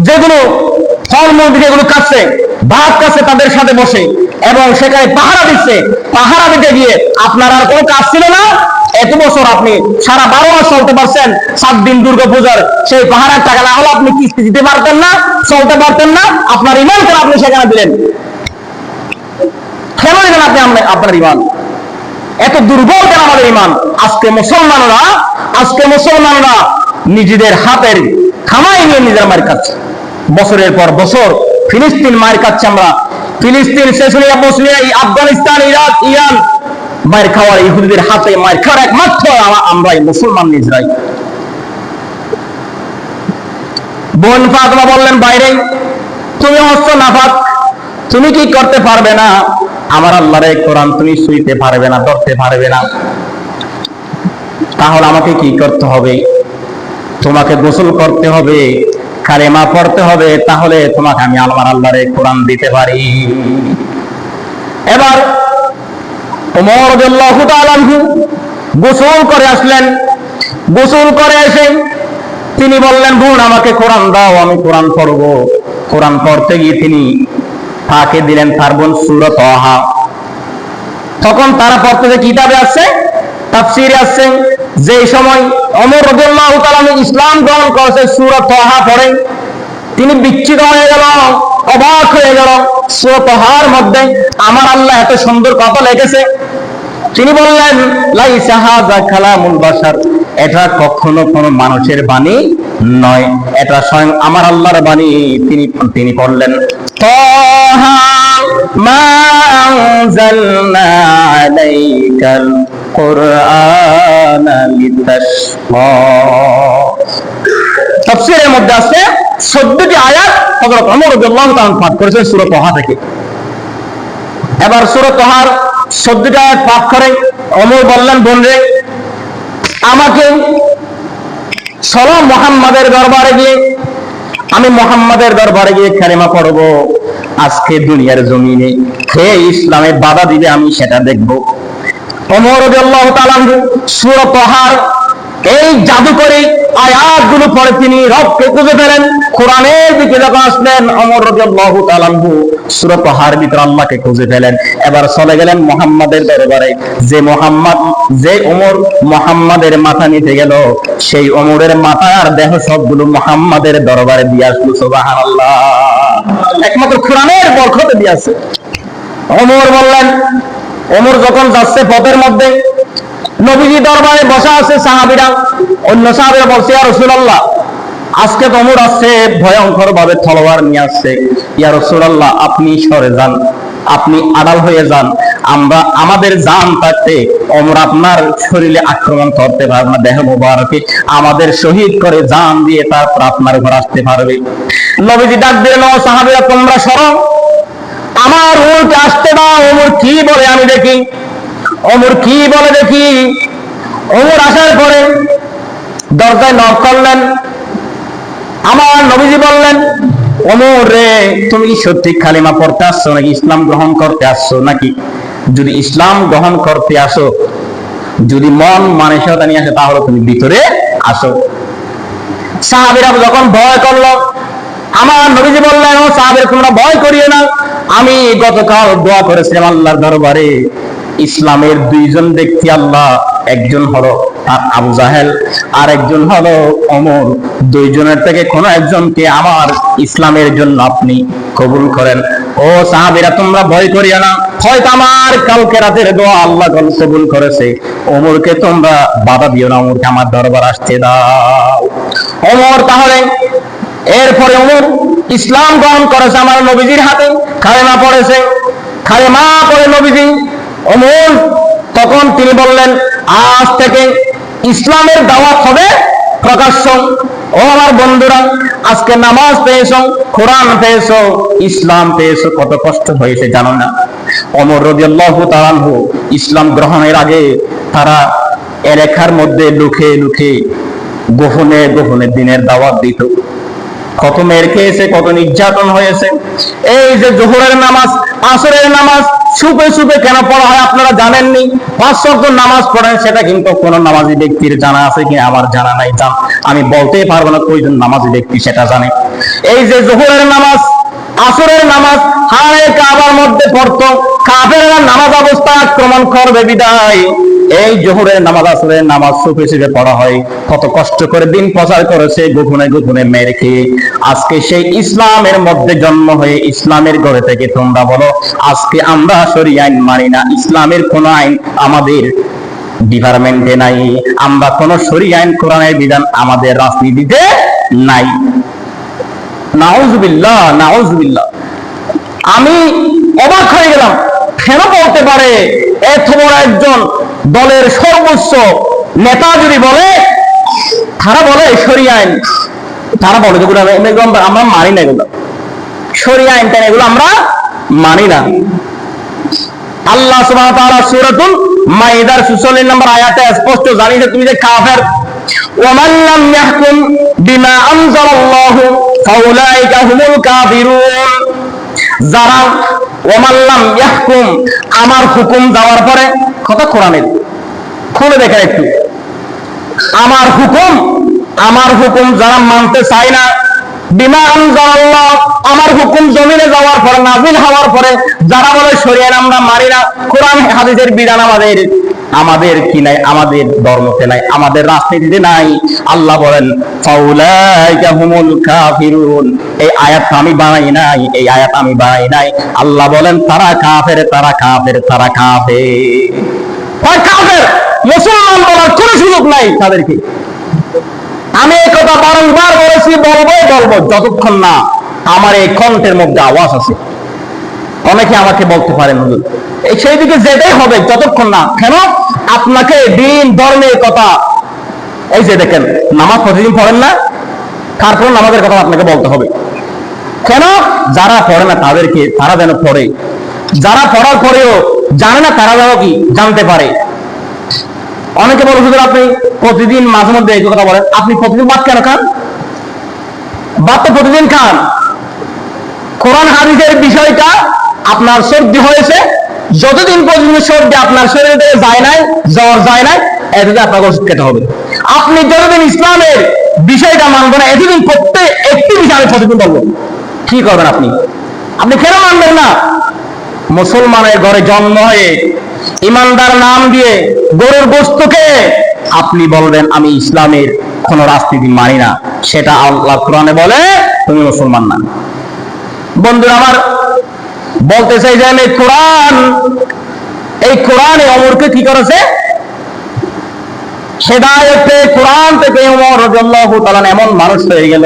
যেগুলো ফলমূল যেগুলো খাচ্ছে, ভাত খাচ্ছে তাদের সাথে বসে, এবং সেখানে পাহারা দিচ্ছে। পাহারা দিতে গিয়ে আপনার আর কোনো কাজ ছিল না। এত বছর আপনি সারা 12 মাস চলতে পারছেন, 7 দিন দুর্গা পূজার সেই পাহারার টাকা না হলে আপনি কিস্তি দিতে পারতেন না, চলতে পারতেন না। আপনার ইমান কেন আপনি সেখানে দিলেন? কেন দিলেন আপনি আপনার ইমান? এত দুর্বল কেন আমাদের ইমান? আজকে মুসলমানরা নিজেদের হাতের খামাই নিয়ে নিজের মার খাচ্ছে, বছরের পর বছর ফিলিস্তিন মার খাচ্ছে। আমরা ফিলিস্তিন, সেসুলিয়া, বসনিয়া, আফগানিস্তান, ইরাক, ইরান মার খাওয়ার, ইহুদিদের হাতে মার খাওয়ার একমাত্র আমরাই, মুসলমান নিজরাই। বোন ফাতেমা বললেন, বাইরে তুমি হচ্ছ নাফাক, তুমি কি করতে পারবে না? আমার আল্লাহর কোরআন তুমি ছুঁইতে পারবে না, ধরতে পারবে না। তাহলে আমাকে কি করতে হবে? তোমাকে গোসল করতে হবে, কালেমা পড়তে হবে, তাহলে তোমাকে আমি আমার আল্লাহর কোরআন দিতে পারি। এবার ওমর রাদিয়াল্লাহু তাআলা আনহু গোসল করে আসলেন। গোসল করে এসে তিনি বললেন, বোন আমাকে কোরআন দাও, আমি কোরআন পড়ব। কোরআন পড়তে গিয়ে তিনি তাকে দিলেন তার বোন সূরা তাহা। তখন তারা পড়তেছে, কিতাবে আছে তাফসীরে আছে যে সময় ওমর রাদিয়াল্লাহু তাআলা ইসলাম গ্রহণ করেছে, সূরা তাহা পড়ে তিনি বিচ্ছিন্ন হয়ে গেল, অবাক হয়ে গেল। সূরা তাহার মধ্যে আমার আল্লাহ এত সুন্দর কথা লিখেছে। তিনি বললেন, লাইসা হাযা কালামুল বাশার, এটা কখনো কোনো মানুষের বাণী নয়, এটা স্বয়ং আমার আল্লাহর বাণী। তিনি বললেন, তাহা মা আনজালনা আলাইকাল কুরআনা লিতাশকা। তাফসীরের মধ্যে আছে 14টি আয়াত হযরত ওমর রাদিয়াল্লাহু তাআলা পাঠ করেছেন সূরা তাহা থেকে। এবার সূরা তাহার 14টি আয়াত পাঠ করে ওমর বললেন, বোনরে আমাকে চলো মুহাম্মাদের দরবারে গিয়ে, আমি মুহাম্মাদের দরবারে গিয়ে কালেমা পড়ব। আজকে দুনিয়ার জমিনে কে ইসলামে বাধা দিবে আমি সেটা দেখব। ওমর রাদিয়াল্লাহু তাআলা সূরা তাহার এই জাদুকরী আয়াতগুলো পড়ে তিনি রবকে খুঁজে পেলেন। কোরআনের দিকে যখন আসলেন ওমর রাদিয়াল্লাহু তাআলা সূরা তাহার ভিতরে আল্লাহকে খুঁজে পেলেন। এবার চলে গেলেন মুহাম্মাদের দরবারে। যে ওমর মুহাম্মাদের মাথা নিতে গেল, সেই ওমরের মাথা আর দেহ সবগুলো মুহাম্মাদের দরবারে দিয়ে আসলো। সুবহানাল্লাহ, একমাত্র কোরআনের বরকতে দিয়ে আছে। ওমর বললেন, ওমর যখন যাচ্ছে পথের মধ্যে নবীজি দরবারে বসা আছে, সাহাবীরা, অন্য সাহাবীরা বলছে, ইয়া রাসূলুল্লাহ আজকে তো ওমর আসছে, ভয়ঙ্কর ভাবে তলোয়ার নিয়ে আসছে, ইয়া রাসূলুল্লাহ আপনি সরে যান, আপনি আড়াল হয়ে যান, আমরা আমাদের জান থাকতে ওমর আপনার শরীরে আক্রমণ করতে পারবে না, দেহ মোবারকে আমাদের শহীদ করে জান দিয়ে তারপর আপনার ঘর আসতে পারবে। নবীজি ডাক দিলেন, ও সাহাবীরা তোমরা সরো, আমার উল্টে আসতে দাও, ওমর কি বলে আমি দেখি। ওমর কি বলে দেখি। ওমর আসার পরে দরজায় নক করলেন। আমার নবীজি বললেন, ওমর রে তুমি সত্যি কালিমা পড়তে আসছো নাকি ইসলাম গ্রহণ করতে আসছো নাকি? যদি ইসলাম গ্রহণ করতে আসো, যদি মন মানসিকতা নিয়ে আসে, তাহলে তুমি ভিতরে আসো। সাহাবীরা যখন ভয় করলো, আমার নবীজি বললেন, ও সাহাবীরা তোমরা ভয় করিও না, আমি গতকাল দোয়া করেছিলাম আল্লাহর দরবারে, ইসলামের দুইজন ব্যক্তি আল্লাহ, একজন হলো আবু জাহেল আর একজন হলো ওমর, দুইজনের থেকে কোন একজনকে আমার ইসলামের জন্য আপনি কবুল করেন। ও সাহাবীরা তোমরা ভয় করিও না, হয়তো আমার কালকে রাতের দোয়া আল্লাহ কবুল করেছে, ওমরকে তোমরা বাধা দিও না, ওমরকে আমার দরবার আসতে দাও। ওমর তাহলে এরপরে ওমর ইসলাম গ্রহণ করেছে, আমার নবীজির হাতে কালেমা পড়েছে। কালেমা পড়ে নবীজি ওমর তখন তিনি বললেন, আজ থেকে ইসলামের দাওয়াত হবে প্রকাশ্য। ও আমার বন্ধুরা, আজকে নামাজ পেয়েছো, কোরআন পেয়েছো, ইসলাম পেয়েছো, কত কষ্ট হয়েছে জানো না? ওমর রাদিয়াল্লাহু তাআলা ইসলাম গ্রহণের আগে তারা এলাকার মধ্যে লুকিয়ে লুকিয়ে গোপনে গোপনে দিনের দাওয়াত দিত। কত মেয়ের খেয়েছে, কত নির্যাতন হয়েছে। এই যে জোহরের নামাজ, আসরের নামাজ সুপে সুপে কেন পড়া হয় আপনারা জানেননি? 5 ওয়াক্ত নামাজ পড়েন, সেটা কিন্তু কোন নামাজি ব্যক্তির জানা আছে কি? আমার জানা নাই। আমি বলতেই পারবো না কয়জন নামাজি ব্যক্তি সেটা জানে। এই যে জোহরের নামাজ, আসরের নামাজ হায় কাবার মধ্যে পড়তো, কাফেররা নামাজ অবস্থা আক্রমণ করবে বিদায় এই জোহরের নামাজ, আসরের নামাজ সুপে সুপে পড়া হয়। কত কষ্ট করে দিন প্রচার করেছে গোপনে গোপনে মেরে খেয়ে। আজকে সেই ইসলামের মধ্যে জন্ম হয়ে ইসলামের ঘরে থেকে তোমরা বলো আজকে আমরা শরীয়ত আইন মানি না, ইসলামের কোন আইন আমাদের ডিপার্টমেন্টে নাই, আমরা কোন শরীয়ত আইন কোরআনের বিধান আমাদের রাজনীতিতে নাই। নাউজুবিল্লাহ, নাউজুবিল্লাহ। আমি অবাক হয়ে গেলাম, কেন বলতে পারে এত বড় একজন দলের সর্বোচ্চ নেতা যদি বলে, তারা বলে শরীয়ত আইন, তারা বলে যেগুলো আমরা মানি না, এগুলো শরীয়ত আইন, এগুলো আমরা মানি না। আল্লাহ সুবহানাহু ওয়া তাআলা সূরাতুল মাইদার 46 নম্বর আয়াতে স্পষ্ট জানিয়েছে, তুমি যে কাফের, ওয়ামান লাম ইয়াহকুম বিমা আনজালাল্লাহু ফাউলাইকা হুমুল কাফিরুন। যারা ওয়ামান লাম ইয়াহকুম, আমার হুকুম দেওয়ার পরে, কথা কোরআনের খুলে দেখেন একটু, আমার হুকুম যারা মানতে চায় না, বিমা আনজালাল্লাহ, আমার হুকুম জমিনে যাওয়ার পরে, নাযিল হওয়ার পরে যারা বলে শরীয়ত আমরা মানি না, কোরআন হাদিসের বিধান আমাদের আমাদের কি নাই, আমাদের ধর্মতে নাই, আমাদের রাজনীতিতে নাই। আল্লাহ বলেন ফাউলাইকা হুমুল কাফিরুন। এই আয়াত আমি বানাই নাই, এই আয়াত আমি বানাই নাই। আল্লাহ বলেন তারা কাফের, তারা কাফের, তারা কাফের, তারা কাফের। মুসলমান বলার কোন সুযোগ নাই তাদেরকে। আমি এই কথা বারংবার বলেছি, বলবো যতক্ষণ না আমার এই কণ্ঠের মধ্যে আওয়াজ আছে। অনেকে আমাকে বলতে পারেন হুজুর এই সেই দিকে যেতেই হবে যতক্ষণ না, কেন আপনাকে দিন ধর্মের কথা, এই যে দেখেন নামাজ প্রতিদিন পড়েন না, তারপর নামাজের কথা আপনাকে বলতে হবে। কেন? যারা পড়ে না তাদেরকে, তারা যেন পড়ে, যারা পড়ার পরেও জানে না তারা যেন কি জানতে পারে। অনেকে বলে হুজুর আপনি প্রতিদিন মাঝে মধ্যে এই কথা বলেন, আপনি প্রতিদিন ভাত কেন খান? ভাত তো প্রতিদিন খান। কোরআন হাদিসের বিষয়টা আপনার সর্দি হয়েছে, যতদিন পর্যন্ত সর্দি আপনার শরীর থেকে যায় নাই, জ্বর যায় নাই, এতদিন আপনাকে ওষুধ খেতে হবে। আপনি যতদিন ইসলামের বিষয়টা মানবেন না, এতদিন প্রত্যেক একটি বিষয় আমি প্রতিদিন বলবো, কি করবেন আপনি? আপনি কেন মানবেন না? মুসলমানের ঘরে জন্ম হয়ে ইমানদার নাম দিয়ে গরুর গোশতকে আপনি বলবেন আমি ইসলামের কোন রাজনীতি মানি না, সেটা আল্লাহ কোরআনে বলে তুমি মুসলমান না। বন্ধুরা আমার, বলতে চাই যে এই কোরআনে ওমরকে কি করেছে? হেদায়েতে কোরআন থেকে ওমর রাদিয়াল্লাহু তাআলা এমন মানুষ হয়ে গেল।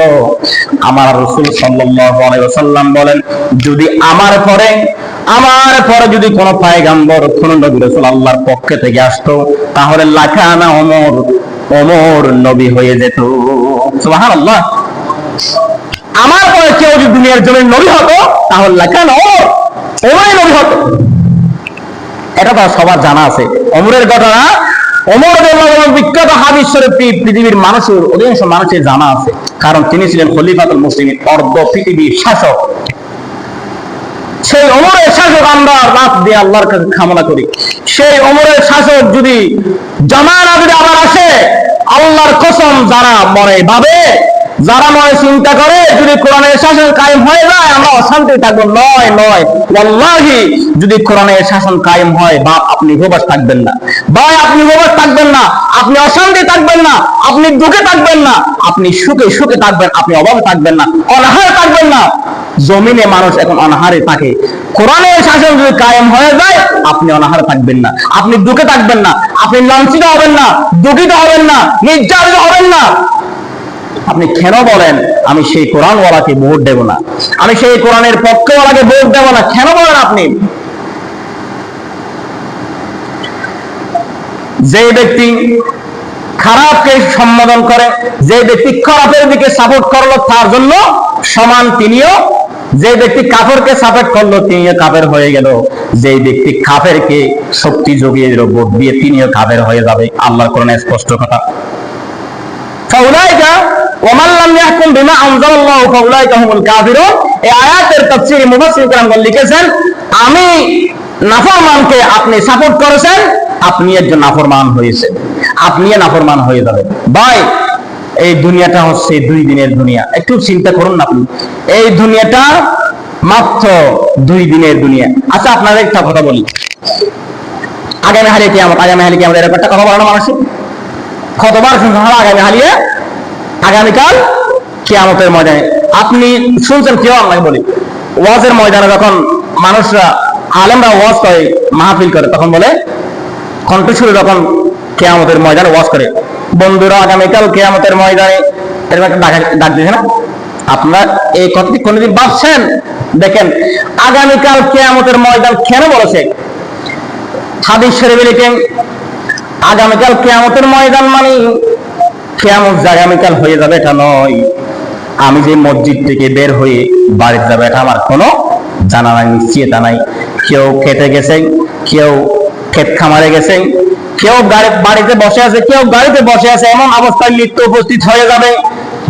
আমার রাসূল সাল্লাল্লাহু আলাইহি ওয়াসাল্লাম বলেন, যদি আমার পরে যদি কোনো পয়গম্বর, কোন নবী রাসূল আল্লাহর পক্ষ থেকে আসতো, তাহলে লাকানা ওমর নবী হয়ে যেত। সুবহানাল্লাহ। আমার পরে কেউ যদি দুনিয়ার জমিন নবী হতো, তাহলে লাকানা ওমর নবী হতো। এটা তো সবার জানা আছে ওমরের ঘটনা। ওমর রাদিয়াল্লাহু বিখ্যাত হাদিস শরীফ পৃথিবীর মানুষের, অধিকাংশ মানুষের জানা আছে, কারণ তিনি ছিলেন খলিফাতুল মুসলিমিন, অর্ধ পৃথিবীর শাসক। সেই ওমরের শাসক আমরা রাত দিয়ে আল্লাহর কাছে কামনা করি। সেই ওমরের শাসক যদি জামানা যদি আবার আসে, আল্লাহর কসম, যারা মনে ভাবে, যারা মনে চিন্তা করে যদি কোরআনের শাসন কায়েম হয়ে যায় আমরা অশান্তি থাকবো, নয় ওয়াল্লাহি, যদি কোরআনের শাসন কায়েম হয়, বাপ আপনি উপবাস থাকবেন না, ভাই আপনি উপবাস থাকবেন না, আপনি অশান্তি থাকবেন না, আপনি দুঃখে থাকবেন না, আপনি সুখে থাকবেন, আপনি অভাবে থাকবেন না, অনাহারে থাকবেন না। জমিনে মানুষ এখন অনাহারে থাকে, কোরআনের শাসন যদি কায়েম হয়ে যায় আপনি অনাহারে থাকবেন না, আপনি দুঃখে থাকবেন না, আপনি লাঞ্ছিত হবেন না, দুঃখিত হবেন না, নির্যাতিত হবেন না। আপনি কেন বলেন আমি সেই কোরআনওয়ালাকে ভোট দেব না, আমি সেই কোরআনের পক্ষওয়ালাকে ভোট দেব না? কেন বলেন আপনি? যে ব্যক্তি খারাপকে সম্বোধন করে, যে ব্যক্তি খারাপের দিকে সাপোর্ট করলো, তার জন্য সমান তিনিও। যে ব্যক্তি কাফেরকে সাপোর্ট করলো তিনিও কাফের হয়ে গেল, যে ব্যক্তি কাফেরকে শক্তি জুগিয়ে দিল ভোট দিয়ে, তিনিও কাফের হয়ে যাবে। আল্লাহর কোরআনে স্পষ্ট কথা। ফাউলাইকা ওমান লাম ইয়াহকুম বিমা আনজালাল্লাহু ফাউলাইকা হুমুল কাফিরুন। এই আয়াতের তাফসীরে মুফাসসির কেরামগণ লিখেছেন, আমি নাফরমানকে আপনি সাপোর্ট করেছেন, আপনি একজন নাফরমান হয়েছেন, আপনিও নাফরমান হয়ে যাবেন। ভাই এই দুনিয়াটা হচ্ছে 2 দিনের দুনিয়া, একটু চিন্তা করুন না আপনি। এই দুনিয়াটা মাত্র 2 দিনের দুনিয়া। আচ্ছা আপনাদের একটা কথা বলি, আগামী হারিয়ে কিয়ামত, এরকম একটা কথা বলে না মানুষ? কতবার শুনছেন আগামীকাল কিয়ামতের ময়দানে? আপনি শুনছেন? কেউ আমাকে বলি, ওয়াজের ময়দানে যখন মানুষরা, আলেমরা ওয়াজ করে, মাহফিল করে, তখন বলে কণ্ঠস্বরে যখন কিয়ামতের ময়দানে ওয়াজ করে, বন্ধুরা আগামীকাল কিয়ামতের ময়দানে, এরকম একটা ডাক দিয়েছে না? আপনারা এই কথাটি কোনদিন ভাবছেন? দেখেন আগামীকাল কিয়ামতের ময়দান কেন বলেছে? হাদিস শরীফে লিখেন, আগামীকাল কিয়ামতের ময়দান মানে কিয়ামত আগামীকাল হয়ে যাবে এটা নয়। আমি যে মসজিদ থেকে বের হয়ে বাড়িতে যাবে এটা আমার কোনো জানা নাই, নিশ্চয়তা নাই। কেউ খেতে গেছে, কেউ ক্ষেত খামারে গেছে, কেউ বাড়িতে বসে আছে, কেউ গাড়িতে বসে আছে, এমন অবস্থায় মৃত্যু উপস্থিত হয়ে যাবে।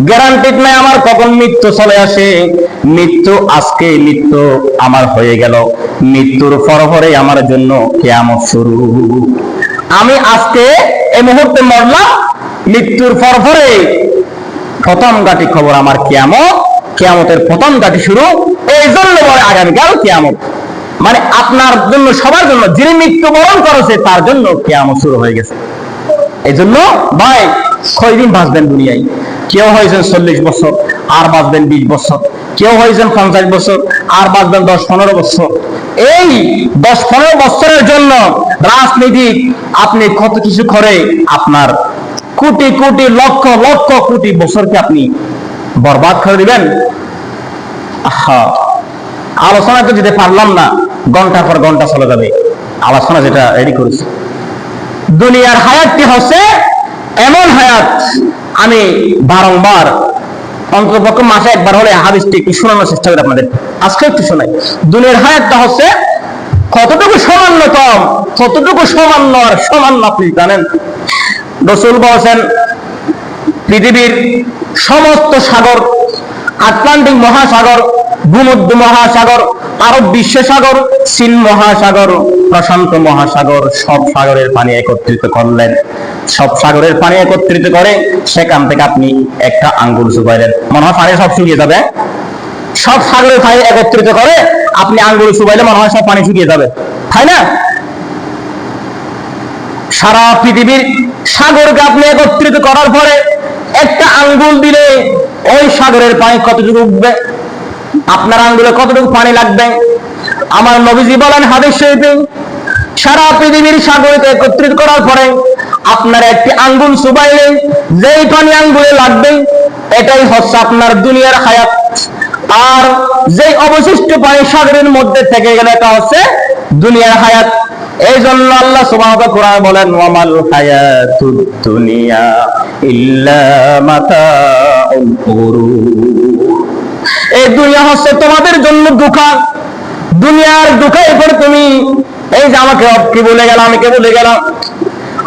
গ্যারান্টি নাই আমার কখন মৃত্যু চলে আসে। মৃত্যু আজকে, মৃত্যু আমার হয়ে গেল, মৃত্যুর পরে আমার জন্য কিয়ামত শুরু। আমি আজকে এই মুহূর্তে মরলাম, মৃত্যুর পরে প্রথম গাটি খবর আমার কিয়ামত, কিয়ামতের প্রথম গাটি শুরু। এই জন্য বলে আগামীকাল কিয়ামত। মানে আপনার জন্য, সবার জন্য, যিনি মৃত্যুবরণ করেছে তার জন্য কিয়ামত শুরু হয়ে গেছে। এই জন্য ভাই কয়দিন বাঁচবেন দুনিয়ায়? কেউ হয়েছেন 40 বছর আর বাঁচবেন 20 বছর, কেউ হয়েছেন 50 বছর আর বাঁচবেন 10-15 বছর। এই 10-15 বছরের জন্য রাজনীতি আপনি কত কিছু করে আপনার কোটি কোটি লক্ষ লক্ষ কোটি বছরকে আপনি বরবাদ করে দিবেন। আলোচনা তো যেতে পারলাম না, ঘন্টার পর ঘন্টা চলে যাবে আলোচনা যেটা রেডি করেছি। দুনিয়ার হায়াতটি হচ্ছে এমন হায়াত, আমি বারংবার অন্ততপক্ষে মাসে একবার হলে হাদিসটি একটু শোনানোর চেষ্টা করি আপনাদের। আজকে একটু শোনাই। দুনিয়ার হায়াতটা হচ্ছে কতটুকু সামান্যতম, কতটুকু সামান্য আর সামান্য আপনি জানেন? রাসূল বলেছেন পৃথিবীর সমস্ত সাগর, আটলান্টিক মহাসাগর, ভূমধ্য মহাসাগর, আরব বিশ্ব সাগর, চীন মহাসাগর, প্রশান্ত মহাসাগর, সব সাগরের পানি একত্রিত করলেন। সব সাগরের পানি একত্রিত করে সেখান থেকে আপনি একটা আঙ্গুল চুবাইলেন, মনে হয় পানি সব শুকিয়ে যাবে। সব সাগরের পানি একত্রিত করে আপনি আঙ্গুল চুবাইলে মনে হয় সব পানি শুকিয়ে যাবে, তাই না? সারা পৃথিবীর সাগরকে আপনি একত্রিত করার পরে একটা আঙ্গুল দিলে ওই সাগরের পানি কতটুকু উঠবে? আপনার আঙ্গুলে কতটুকু পানি লাগবে? আমার নবীজি বলেন হাদিস শরীফে, সারা পৃথিবীর সাগরকে একত্রিত করার পরে আপনার একটি আঙ্গুল চুবাইলে যেই পানি আঙ্গুলে লাগবে এটাই হচ্ছে আপনার দুনিয়ার হায়াত। আর যেই অবশিষ্ট পানি সাগরের মধ্যে থেকে গেলে এটা হচ্ছে দুনিয়ার হায়াত। এই জন্য আল্লাহ সুবহানাহু ওয়া তাআলা কোরআনে বলেন, ওয়ামাল হায়াতুদ দুনিয়া ইল্লা মাতাউল গুরুর। এই দুনিয়া হচ্ছে তোমাদের জন্য ধোঁকা। দুনিয়ার ধোঁকায় পড়ে তুমি এই যে আমাকে কি বলে গেলাম, আমি কে বলে গেলাম,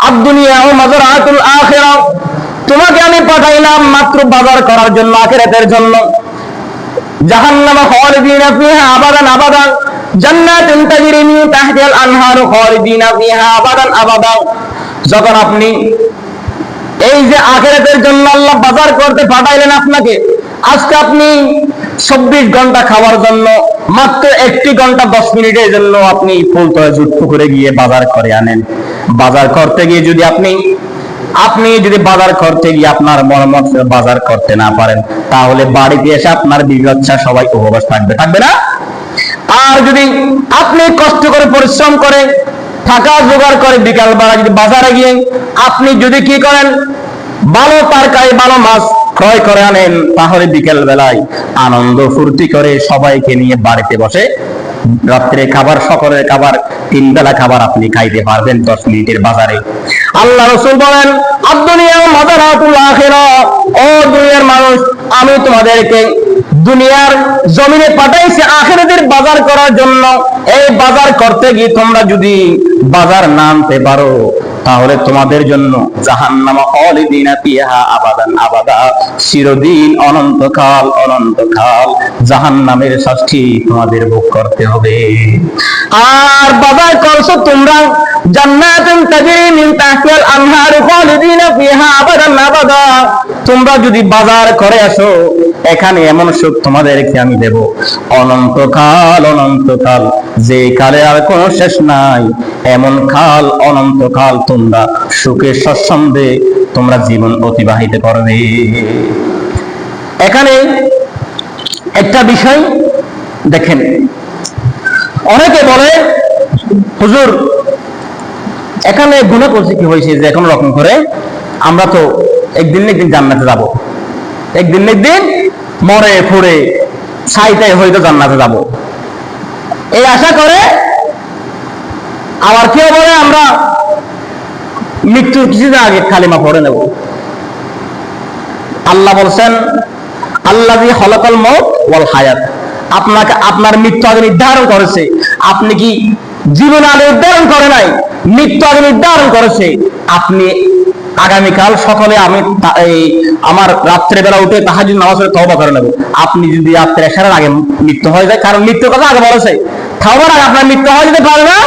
আর দুনিয়া ও মাযরাতুল আখিরাহ, তোমাকে আমি পাঠাইলাম মাত্র বাজার করার জন্য, আখিরাতের জন্য। জাহান্নাম খালিদিনা ফিহা আবাদান আবাদান, জান্নাতুন তাজরি মিন তাহতিহাল আনহারু খালিদিনা ফিহা আবাদান আবাদান। যখন আপনি এই যে আখিরাতের জন্য আল্লাহ বাজার করতে পাঠাইলেন আপনাকে, আজকে আপনি 24 ঘন্টা খাওয়ার জন্য মাত্র 1 ঘন্টা 10 মিনিটের জন্য আপনি ফুলতলা জুট্টু করে গিয়ে বাজার করে আনেন। বাজার করতে গিয়ে যদি আপনি যদি বাজার করতে গিয়ে আপনার মন মতো বাজার করতে না পারেন, তাহলে বাড়িতে এসে আপনার বিবি বাচ্চা সবাই উপবাস থাকবে না? আর যদি আপনি কষ্ট করে পরিশ্রম করে টাকা জোগাড় করে বিকাল বেলা যদি বাজারে গিয়ে আপনি যদি কি করেন, ভালো তরকারি ভালো মাছ ক্রয় করে আনেন, তাহলে বিকেল বেলায় আনন্দ ফুর্তি করে সবাইকে নিয়ে বাড়িতে বসে রাত্রে খাবার, সকলের খাবার, 3 বেলা খাবার আপনি খাইতে পারবেন 10 মিনিটের বাজারে। আল্লাহ রাসূল বলেন, আদ-দুনিয়া মাযরাতুল আখিরাহ, ও দুনিয়ার মানুষ, আমি তোমাদেরকে দুনিয়ার জমিনে পাঠাইছি আখিরাতের বাজার করার জন্য। এই বাজার করতে গিয়ে তোমরা যদি বাজার না আনতে পারো, তাহলে তোমাদের জন্য জাহান্নাম খালিদিনা ফিহা আবাদান আবাদা, চিরদিন অনন্তকাল অনন্তকাল জাহান্নামের শাস্তি তোমাদের ভোগ করতে হবে। আর বাজার করছো তোমরা জান্নাতুন তাজরি মিন তাহতিহাল আনহারু খালিদিনা ফিহা আবাদান আবাদা, তোমরা যদি বাজার করে আসো, এখানে এমন সুখ তোমাদেরকে আমি দেব অনন্তকাল অনন্তকাল, যে কালে আর কোনো শেষ নাই, এমন কাল অনন্তকাল তোমরা সুখে স্বচ্ছন্দে তোমরা জীবন অতিবাহিত করবে। এখানে একটা বিষয় দেখেন, অনেকে বলে হুজুর এখানে গুনাহ করছে, কি হয়েছে যে এখন রকম করে, আমরা তো একদিন একদিন জান্নাতে যাব, একদিন একদিন মরে ফুরে ছাইটাই হয়তো জান্নাতে যাব, এই আশা করে। আবার কেউ বলে আমরা মৃত্যুর কিছুদিন আগে কালিমা পড়ে নেব। আল্লাহ বলছেন, আল্লাযী খালাকাল মাউত ওয়াল হায়াত, আপনাকে আপনার মৃত্যু আগে নির্ধারণ করেছে। আপনি কি জীবন আগে নির্ধারণ করে নাই? মৃত্যু আগে নির্ধারণ করেছে। আপনি আগামীকাল সকালে আমি আমার রাত্রেবেলা উঠে তাহাজ্জুদ নামাজ পড়ে তওবা করে নেব। আপনি যদি রাত্রে এশারের আগে মৃত্যু হয়ে যায়, কারণ মৃত্যুর কথা আগে বলেছে, তওবার আগে আপনার মৃত্যু হয়ে যেতে পারে না।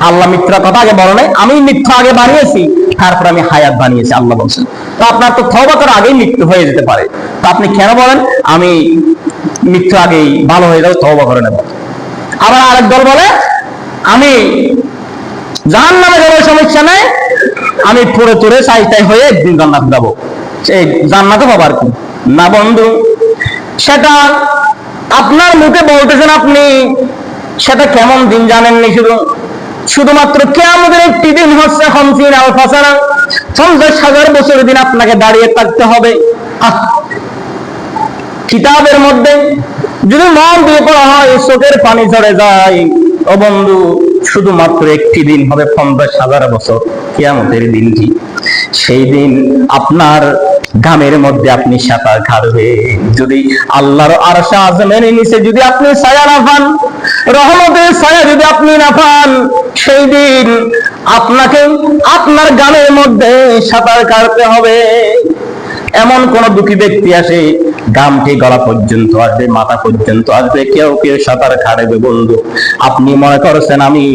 আল্লাহ মৃত্যুর কথা আগে বলে নাই, আমি মৃত্যু আগে বানিয়েছি, তারপর আমি হায়াত বানিয়েছি, আল্লাহ বলছেন। তো আপনার তো তওবা করার আগেই মৃত্যু হয়ে যেতে পারে, তো আপনি কেন বলেন আমি মৃত্যু আগেই ভালো হয়ে যাবো, তওবা করে নেব? আবার আরেক দল বলে আমি জাহান্নামে যাবো, সমস্যা নাই, আমি পুরো তোরে চাইতাই হয়ে একদিন জান্নাত যাবো, সেই জান্নাতও পাবো আর কি। না বন্ধু, সেটা আপনার মুখে বলতেছেন আপনি, সেটা কেমন দিন জানেননি, শুধুমাত্র কিয়ামতের একটি দিন হচ্ছে 50,000 বছর দিন আপনাকে দাঁড়িয়ে থাকতে হবে। কিতাবের মধ্যে যদি মন দিয়ে পড়া হয় চোখের পানি ঝরে যায়। ও বন্ধু, শুধুমাত্র একটি দিন হবে 50,000 বছর, কিয়ামতের দিনটি। সেই দিন আপনার ঘামের মধ্যে আপনি সাঁতার কাটবেন। যদি আল্লাহর আরশে আযমের নিচে যদি আপনি ছায়া না পান, রহমতের ছায়া যদি আপনি না পান, সেই দিন আপনাকে আপনার ঘামের মধ্যে সাঁতার কাটতে হবে। এমন কোন দুঃখী ব্যক্তি আসে, গামটি গলা পর্যন্ত আসবে, মাথা পর্যন্ত আসবে, কেউ কেউ সাঁতার কাটবে। বন্ধু, আপনি মনে করছেন আমি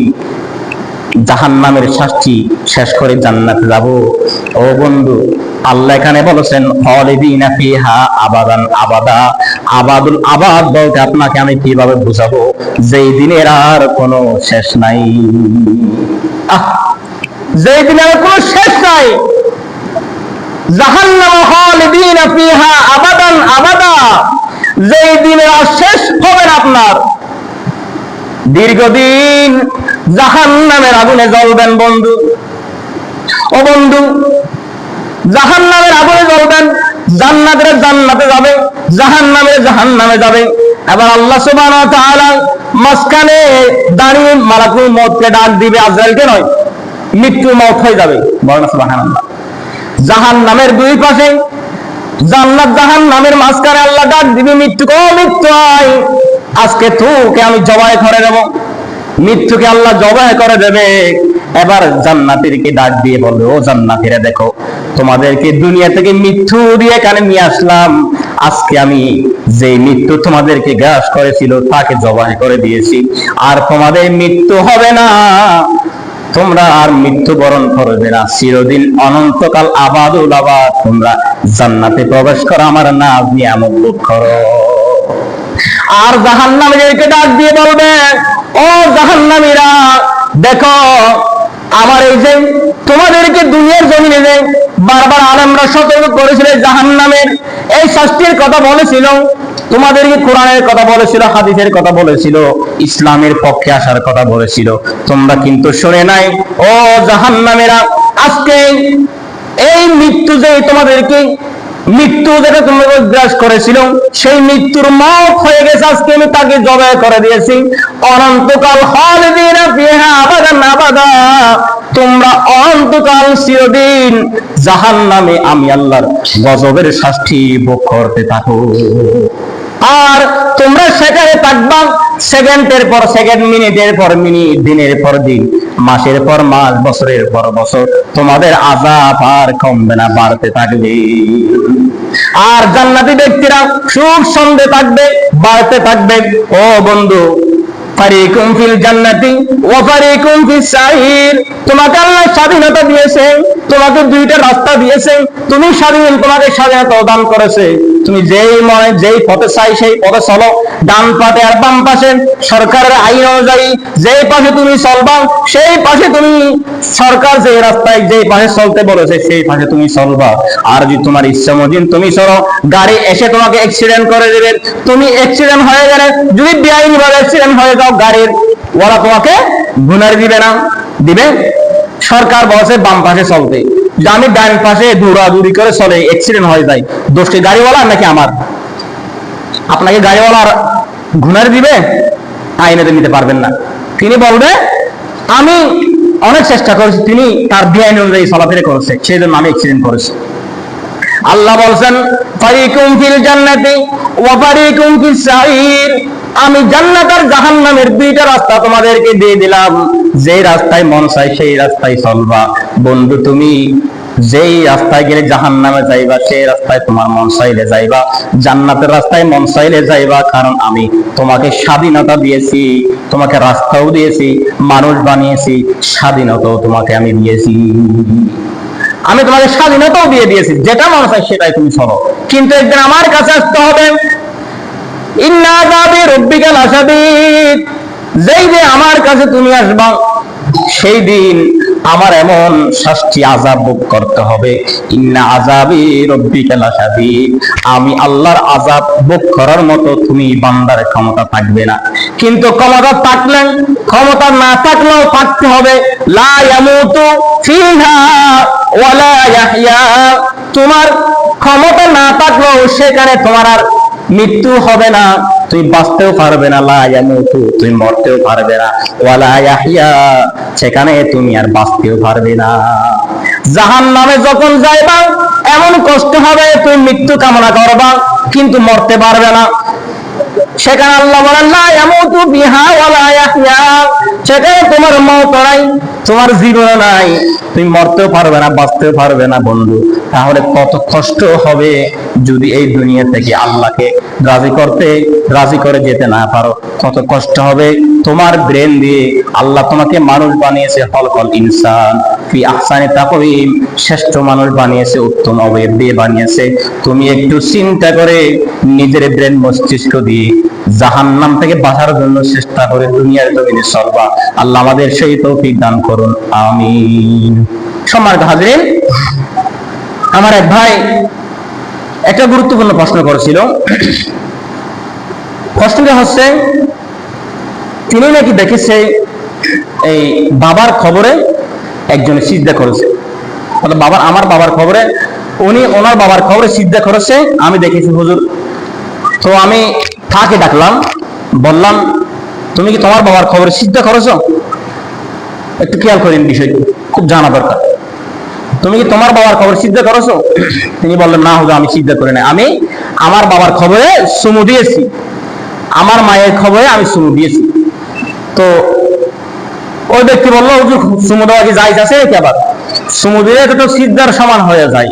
জাহান্নামের শাস্তি শেষ করে জান্নাতে যাব? ও বন্ধু, আল্লাহ এখানে বলেছেন খালিদিনা ফিহা আবাদান আবাদা। আবাদুল আবাদ বলতে আপনাকে আমি কিভাবে বুঝাবো, যেই দিনের আর কোনো শেষ নাই। যেই দিনের আর কোনো শেষ নাই, জাহান্নাম খালিদিনা ফিহা আবাদান আবাদা, যেই দিনের আর শেষ হবে না আপনার, দীর্ঘদিন জাহান্নামের আগুনে জ্বলবেন। বন্ধু, ও বন্ধু, জাহান্নামের আগুনে জ্বলবেন, জান্নাতের জান্নাতে যাবে, জাহান্নামের জাহান্নামে যাবে। এবার আল্লাহ সুবহানাহু ওয়া তাআলা মাঝখানে দাঁড়িয়ে মালাকুল মউতকে ডাক দিবে, আজরাইলকে নয়, মৃত্যু মউত হয়ে যাবে। বলেন সুবহানাল্লাহ। জাহান্নামের দুই পাশে জান্নাত, জাহান্নামের মাঝখানে আল্লাহ ডাক দিবে মৃত্যুকে, ও মৃত্যু আয়, আজকে তোকে আমি জবাই করে দেব। মৃত্যুকে আল্লাহ জবাই করে দেবে। এবার জান্নাতীদেরকে ডাক দিয়ে বলবে, ও জান্নাতীরা, দেখো তোমাদেরকে দুনিয়া থেকে মৃত্যু দিয়ে এখানে নিয়ে আসলাম, আজকে আমি যে মৃত্যু তোমাদেরকে গ্রাস করেছিল তাকে জবাই করে দিয়েছি, আর তোমাদের মৃত্যু হবে না, তোমরা আর মৃত্যুবরণ করবে না, চিরদিন অনন্তকাল আবাদুল আবাদ তোমরা জান্নাতে প্রবেশ করো, আমার নাজ নিয়ামত ভোগ করো। আর জাহান্নামীদেরকে ডাক দিয়ে বলবে, ও জাহান্নামীরা, দেখো আমার এই যে তোমাদেরকে দুনিয়ার জমিনে যে বারবার আলেমরা সতর্ক করেছিল, জাহান্নামের এই শাস্তির কথা বলেছিল, তোমাদেরকে কোরআনের কথা বলেছিল, হাদিসের কথা বলেছিল, ইসলামের পক্ষে আসার কথা বলেছিল, তোমরা কিন্তু শুনে নাই। ও জাহান্নামীরা, আজকে এই মৃত্যু যে তোমাদেরকে মৃত্যু যেটা তোমরা গ্রাস করেছিল, সেই মৃত্যুর মওত হয়ে গেছে, আজকে আমি তাকে জবাই করে দিয়েছি। অনন্তকাল খালিদিনা ফিহা আবাদান আবাদা, তোমরা অনন্তকাল চিরদিন জাহান্নামে আমি আল্লাহর গজবের শাস্তি ভোগ করতে থাকো। আর তোমরা সেখানে থাকবা সেকেন্ডের পর সেকেন্ড, মিনিটের পর মিনিট, দিনের পর দিন, মাসের পর মাস, বছরের পর বছর, তোমাদের আযাব আর কমবে না, বাড়তে থাকবে। আর জান্নাতি ব্যক্তিরা সুখ সন্ধে থাকবে, বাড়তে থাকবে। ও বন্ধু, ফারিকুম ফিল জান্নাতি ওয়া ফারিকুম ফিস সাইর, তোমাকে আল্লাহ স্বাধীনতা দিয়েছে, তোমাকে দুইটা রাস্তা দিয়েছে, তুমি স্বাধীন, তোমাকে স্বাধীনতা দান করেছে, তুমি যেই মনে যেই পথে চাই সেই পথে চলো, ডান পাশে আর বাম পাশে সরকারের আইন অনুযায়ী যেই পাশে তুমি চলবা, সেই পাশে তুমি সরকার যে রাস্তায় যেই পাশে চলতে বলেছে সেই পাশে তুমি চলবা। আর যদি তোমার ইচ্ছা মতন তুমি চলো, গাড়ি এসে তোমাকে অ্যাক্সিডেন্ট করে দেবে, তুমি অ্যাক্সিডেন্ট হয়ে গেলে যদি বেআইনি ভাবে অ্যাক্সিডেন্ট হয়ে যাও, গাড়ির ওরা তোমাকে গুনার দিবে না, দিবে। সরকার বলছে বাম পাশে চলতে, যে আমি ডান পাশে দৌড়াদৌড়ি করে চলে অ্যাক্সিডেন্ট হয়ে যায়, দোষটি গাড়িওয়ালা নাকি আমার? আপনাকে গাড়িওয়ালার গুনার দিবে? আইনেতে নিতে পারবেন না। তিনি বলবে আমি অনেক চেষ্টা করেছি, তিনি তার বেআইন অনুযায়ী চলাফেরা করেছে, সেই জন্য আমি অ্যাক্সিডেন্ট করেছি। আল্লাহ বলছেন ফারিকুম ফিল জান্নাতি ওয়া ফারিকুম ফিস সাইর, আমি জান্নাত আর জাহান্নামের দুইটা রাস্তা তোমাদেরকে দিয়ে দিলাম, যে রাস্তায় মন চাই সেই রাস্তায় চলবা। বন্ধু, তুমি যেই রাস্তায় গেলে জাহান্নামে যাইবা, সেই রাস্তায় তোমার মন চাইলে যাইবা, জান্নাতের রাস্তায় মন চাইলে যাইবা, কারণ আমি তোমাকে স্বাধীনতা দিয়েছি, তোমাকে রাস্তাও দিয়েছি, মানুষ বানিয়েছি, স্বাধীনতাও তোমাকে আমি দিয়েছি। আমি তোমাকে স্বাধীনতাও দিয়ে দিয়েছি, যেটা মন চাই সেটাই তুমি চলো, কিন্তু একদিন আমার কাছে আসতে হবে। ইন্না আযাবি রাব্বিকা লাশাদীদ, যেই দিন আমার কাছে তুমি আসবা সেই দিন আমার এমন শাস্তি আযাব ভোগ করতে হবে, ইন্না আযাবি রাব্বিকা লাশাদীদ, আমি আল্লাহর আযাব ভোগ করার মতো তুমি বান্দার ক্ষমতা থাকবে না। কিন্তু ক্ষমতা না থাকলেও থাকতে হবে। লা ইয়ামুতু ফিহা ওয়ালা ইয়াহইয়া, তোমার ক্ষমতা না থাকলেও সেখানে তোমার আর মৃত্যু হবে না, তুমি বাঁচতেও পারবে না। লা ইয়ামুতু, তুমি মরতেও পারবে না। ওয়ালা ইয়াহইয়া, সেখানে তুমি আর বাঁচতেও পারবে না। জাহান্নামে যখন যাইবা এমন কষ্ট হবে, তুমি মৃত্যু কামনা করবা কিন্তু মরতে পারবে না। সেখানে আল্লাহ বলেন লা ইয়ামুতু বিহা ওয়ালা ইয়াহইয়া, সেখানে তোমার মওত নাই, তোমার জীবন নাই, তুমি মরতেও পারবে না, বাঁচতেও পারবে না। বন্ধু, তাহলে কত কষ্ট হবে যদি এই দুনিয়া থেকে আল্লাহকে রাজি করে যেতে না পারো। কত কষ্ট হবে। তোমার ব্রেন দিয়ে আল্লাহ তোমাকে মানুষ বানিয়েছে, খলকল ইনসান ফি আহসানি তাকওয়িম, শ্রেষ্ঠ মানুষ বানিয়েছে, উত্তম অবয়ব দিয়ে বানিয়েছে। তুমি একটু চিন্তা করে নিজের ব্রেন মস্তিষ্ক দিয়ে জাহান্নাম থেকে বাঁচার জন্য চেষ্টা করে দুনিয়ার জমিনে চলবা। আল্লাহ আমাদের সেই তৌফিক দান করুন, আমিন। সম্মানিত হাজিরিন, আমার এক ভাই একটা গুরুত্বপূর্ণ প্রশ্ন করেছিল। প্রশ্নটা হচ্ছে, তিনি নাকি দেখেছে এই বাবার খবরে একজন সিজদা করেছে, আমার বাবার খবরে উনি ওনার বাবার খবরে সিজদা করেছে, আমি দেখেছি হুজুর। তো আমি তাকে ডাকলাম, বললাম তুমি কি তোমার বাবার খবরে সিজদা করেছো? একটু খেয়াল করেন, বিষয়টি খুব জানা দরকার। তুমি কি তোমার বাবার খবরে সিজদা করেছো? তিনি বললেন না হুজুর, আমি সিজদা করি না, আমি আমার বাবার খবরে চুমু দিয়েছি, আমার মায়ের খবরে আমি চুমু দিয়েছি। তো ওই ব্যক্তি বললো হুজুর, চুমু দেওয়া কি জায়েজ আছে? কি আবার চুমু দিলে এটা তো সিজদার সমান হয়ে যায়।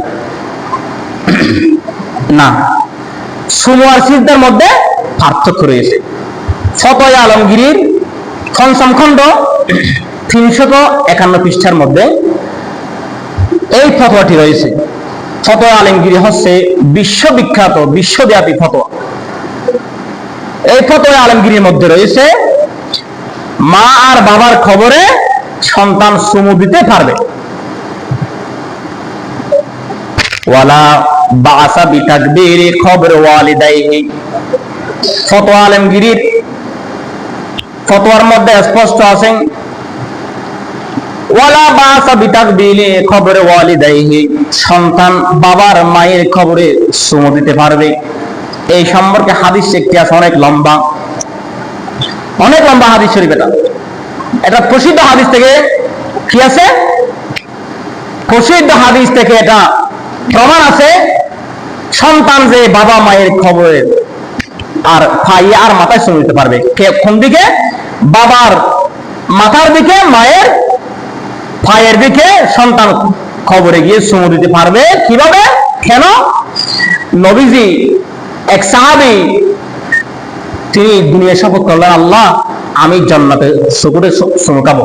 না, চুমু আর সিজদার মধ্যে পার্থক্য রয়েছে। ফতোয়া আলমগীরের পঞ্চম খণ্ড 351 পৃষ্ঠার মধ্যে এই ফতোয়াটি রয়েছে। ফতোয়া আলমগীর হচ্ছে বিশ্ববিখ্যাত, বিশ্বব্যাপী ফতোয়া। এই ফতোয়া আলমগীরের মধ্যে রয়েছে মা আর বাবার খবরে সন্তান চুমু দিতে পারবে। ওয়ালা বাসা বিতাকবীরি খবর ওয়ালিদাইহি, ফতোয়া আলমগীরের ফতোয়ার মধ্যে স্পষ্ট আছে ওয়ালা বাসা বিতাকবীরি খবর ওয়ালিদাইহি, সন্তান বাবার মায়ের খবরে চুমু দিতে পারবে। এই সম্পর্কে হাদিস একটি আছে, অনেক লম্বা হাদিস শরীফ। এটা প্রসিদ্ধ হাদিস থেকে কি আছে? প্রসিদ্ধ হাদিস থেকে এটা প্রমাণ আছে, সন্তান যে বাবা মায়ের খবরে আর পায়ে আর মাথায় চুমু দিতে পারবে। কোন দিকে? বাবার মাথার দিকে, মায়ের পায়ের দিকে সন্তান খবরে গিয়ে চুমু দিতে পারবে। কিভাবে? কেন? নবীজি এক সাহাবী, তিনি দুনিয়া শপথ করলেন, আল্লাহ আমি জান্নাতের চুমুতে চুমুকাবো,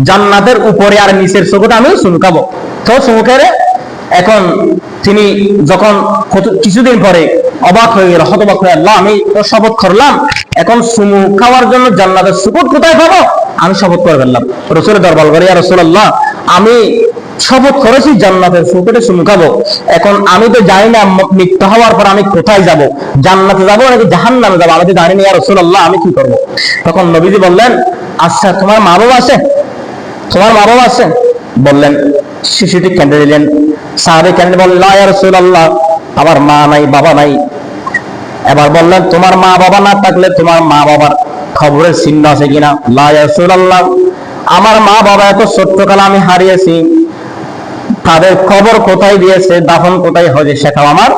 জান্নাতের উপরে আর নিচের চুমুতে আমি চুমুকাবো। তো চুমুকেরে এখন তিনি যখন কিছুদিন পরে অবাক হয়ে গেল, হতবাক হয়ে, আল্লাহ আমি তো শপথ করলাম, এখন চুমু খাওয়ার জন্য জান্নাতের চুমুট কোথায় পাবো? আমি শপথ করে ফেললাম, রাসূলের দরবার করে, ইয়া রাসূলুল্লাহ আমি শপথ করেছি জান্নাতের চুমুতে চুমু খাবো, এখন আমি তো জানি না মৃত্যু হওয়ার পর আমি কোথায় যাব, জান্নাতে যাবো নাকি জাহান্নামে যাবো, আমি তো জানি না, ইয়া রাসূলুল্লাহ আমি কি করবো? তখন নবীজি বললেন, আচ্ছা তোমার মা বাবা আছে? তোমার মা বাবা আছে? বললেন, শিশুটি কেঁদে দিলেন। সাহাবী কেঁদে বললেন, ইয়া রাসূলুল্লাহ আমার মা নাই, বাবা নাই। এবার বললেন, তোমার মা বাবা না থাকলে তোমার মা বাবার খবরের চিহ্ন আছে কিনা? লা ইয়া রাসূলুল্লাহ আমার মা বাবা এত ছোট্টকালে আমি হারিয়েছি, তাদের খবর কোথায় দিয়েছে, দাফন কোথায় হয়েছে সেটাও আমার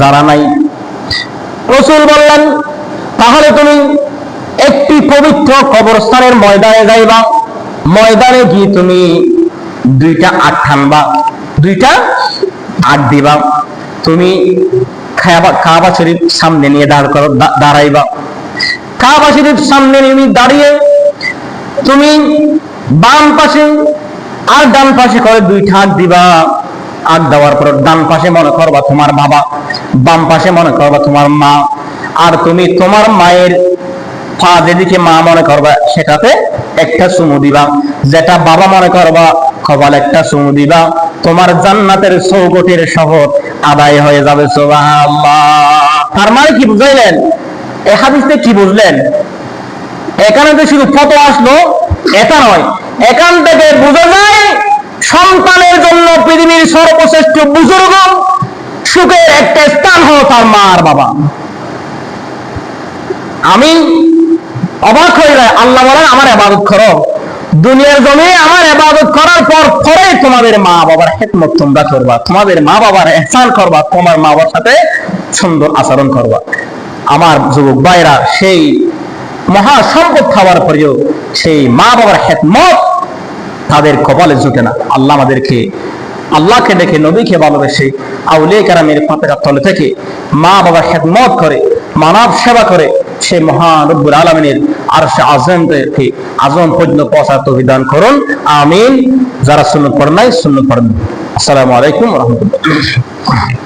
জানা নাই। রাসূল বললেন, তাহলে তুমি একটি পবিত্র কবরস্থানের ময়দানে যাইবা, ময়দানে গিয়ে তুমি 2টা আট টানবা, 2টা আট দিবা, তুমি কাবা শরীফ সামনে নিয়ে দাঁড়াইবা, কাবা শরীফ সামনে নিয়ে দাঁড়িয়ে তুমি বাম পাশে আর ডান পাশে করে 2টা আট দিবা। আট দেওয়ার পর ডান পাশে মনে করবা তোমার বাবা, বাম পাশে মনে করবা তোমার মা, আর তুমি তোমার মায়ের পা যেদিকে মা মনে করবা সেটাতে একটা চুমু দিবা, যেটা বাবা মনে করবা কপাল একটা চুমু দিবা, তোমার জান্নাতের চৌকটির শপথ আদায় হয়ে যাবে। সুবহানাল্লাহ। তার মানে কি বুঝাইলেন? এই হাদিসে কি বুঝলেন? এখানে তো শুধু ফটো আসলো এটা নয়, এখান থেকে বোঝা যায় সন্তানের জন্য পৃথিবীর সর্বশ্রেষ্ঠ বুজুর্গ সুখের একটা স্থান হলো তার মা আর বাবা। আমি অবাক হয়ে যায়, আল্লাহ বলেন আমার ইবাদত করো, দুনিয়ার জমি আমার ইবাদত করার পর পরে তোমাদের মা বাবার খেদমত তোমরা করবা, তোমাদের মা বাবার ইহসান করবা, তোমার মা বাবার সাথে সুন্দর আচরণ করবা। আমার যুবক ভাইরা, সেই মহা সম্পদ খাওয়ার পরেও সেই মা বাবার খেদমত তাদের কপালে জুটে না। আল্লাহ আমাদেরকে আল্লাহকে দেখে নবীকে ভালোবেসে আউলিয়া কেরামের পাতার তলে থেকে মা বাবার খেদমত করে মানব সেবা করে সেই মহান রব্বুল আলামিনের আরশে আযম পর্যন্ত পৌঁছার তৌফিক দান করুন। আমিন। যারা সুন্নাত পড়েন নাই সুন্নাত পড়েন। আসসালামু আলাইকুম ওয়া রাহমাতুল্লাহ।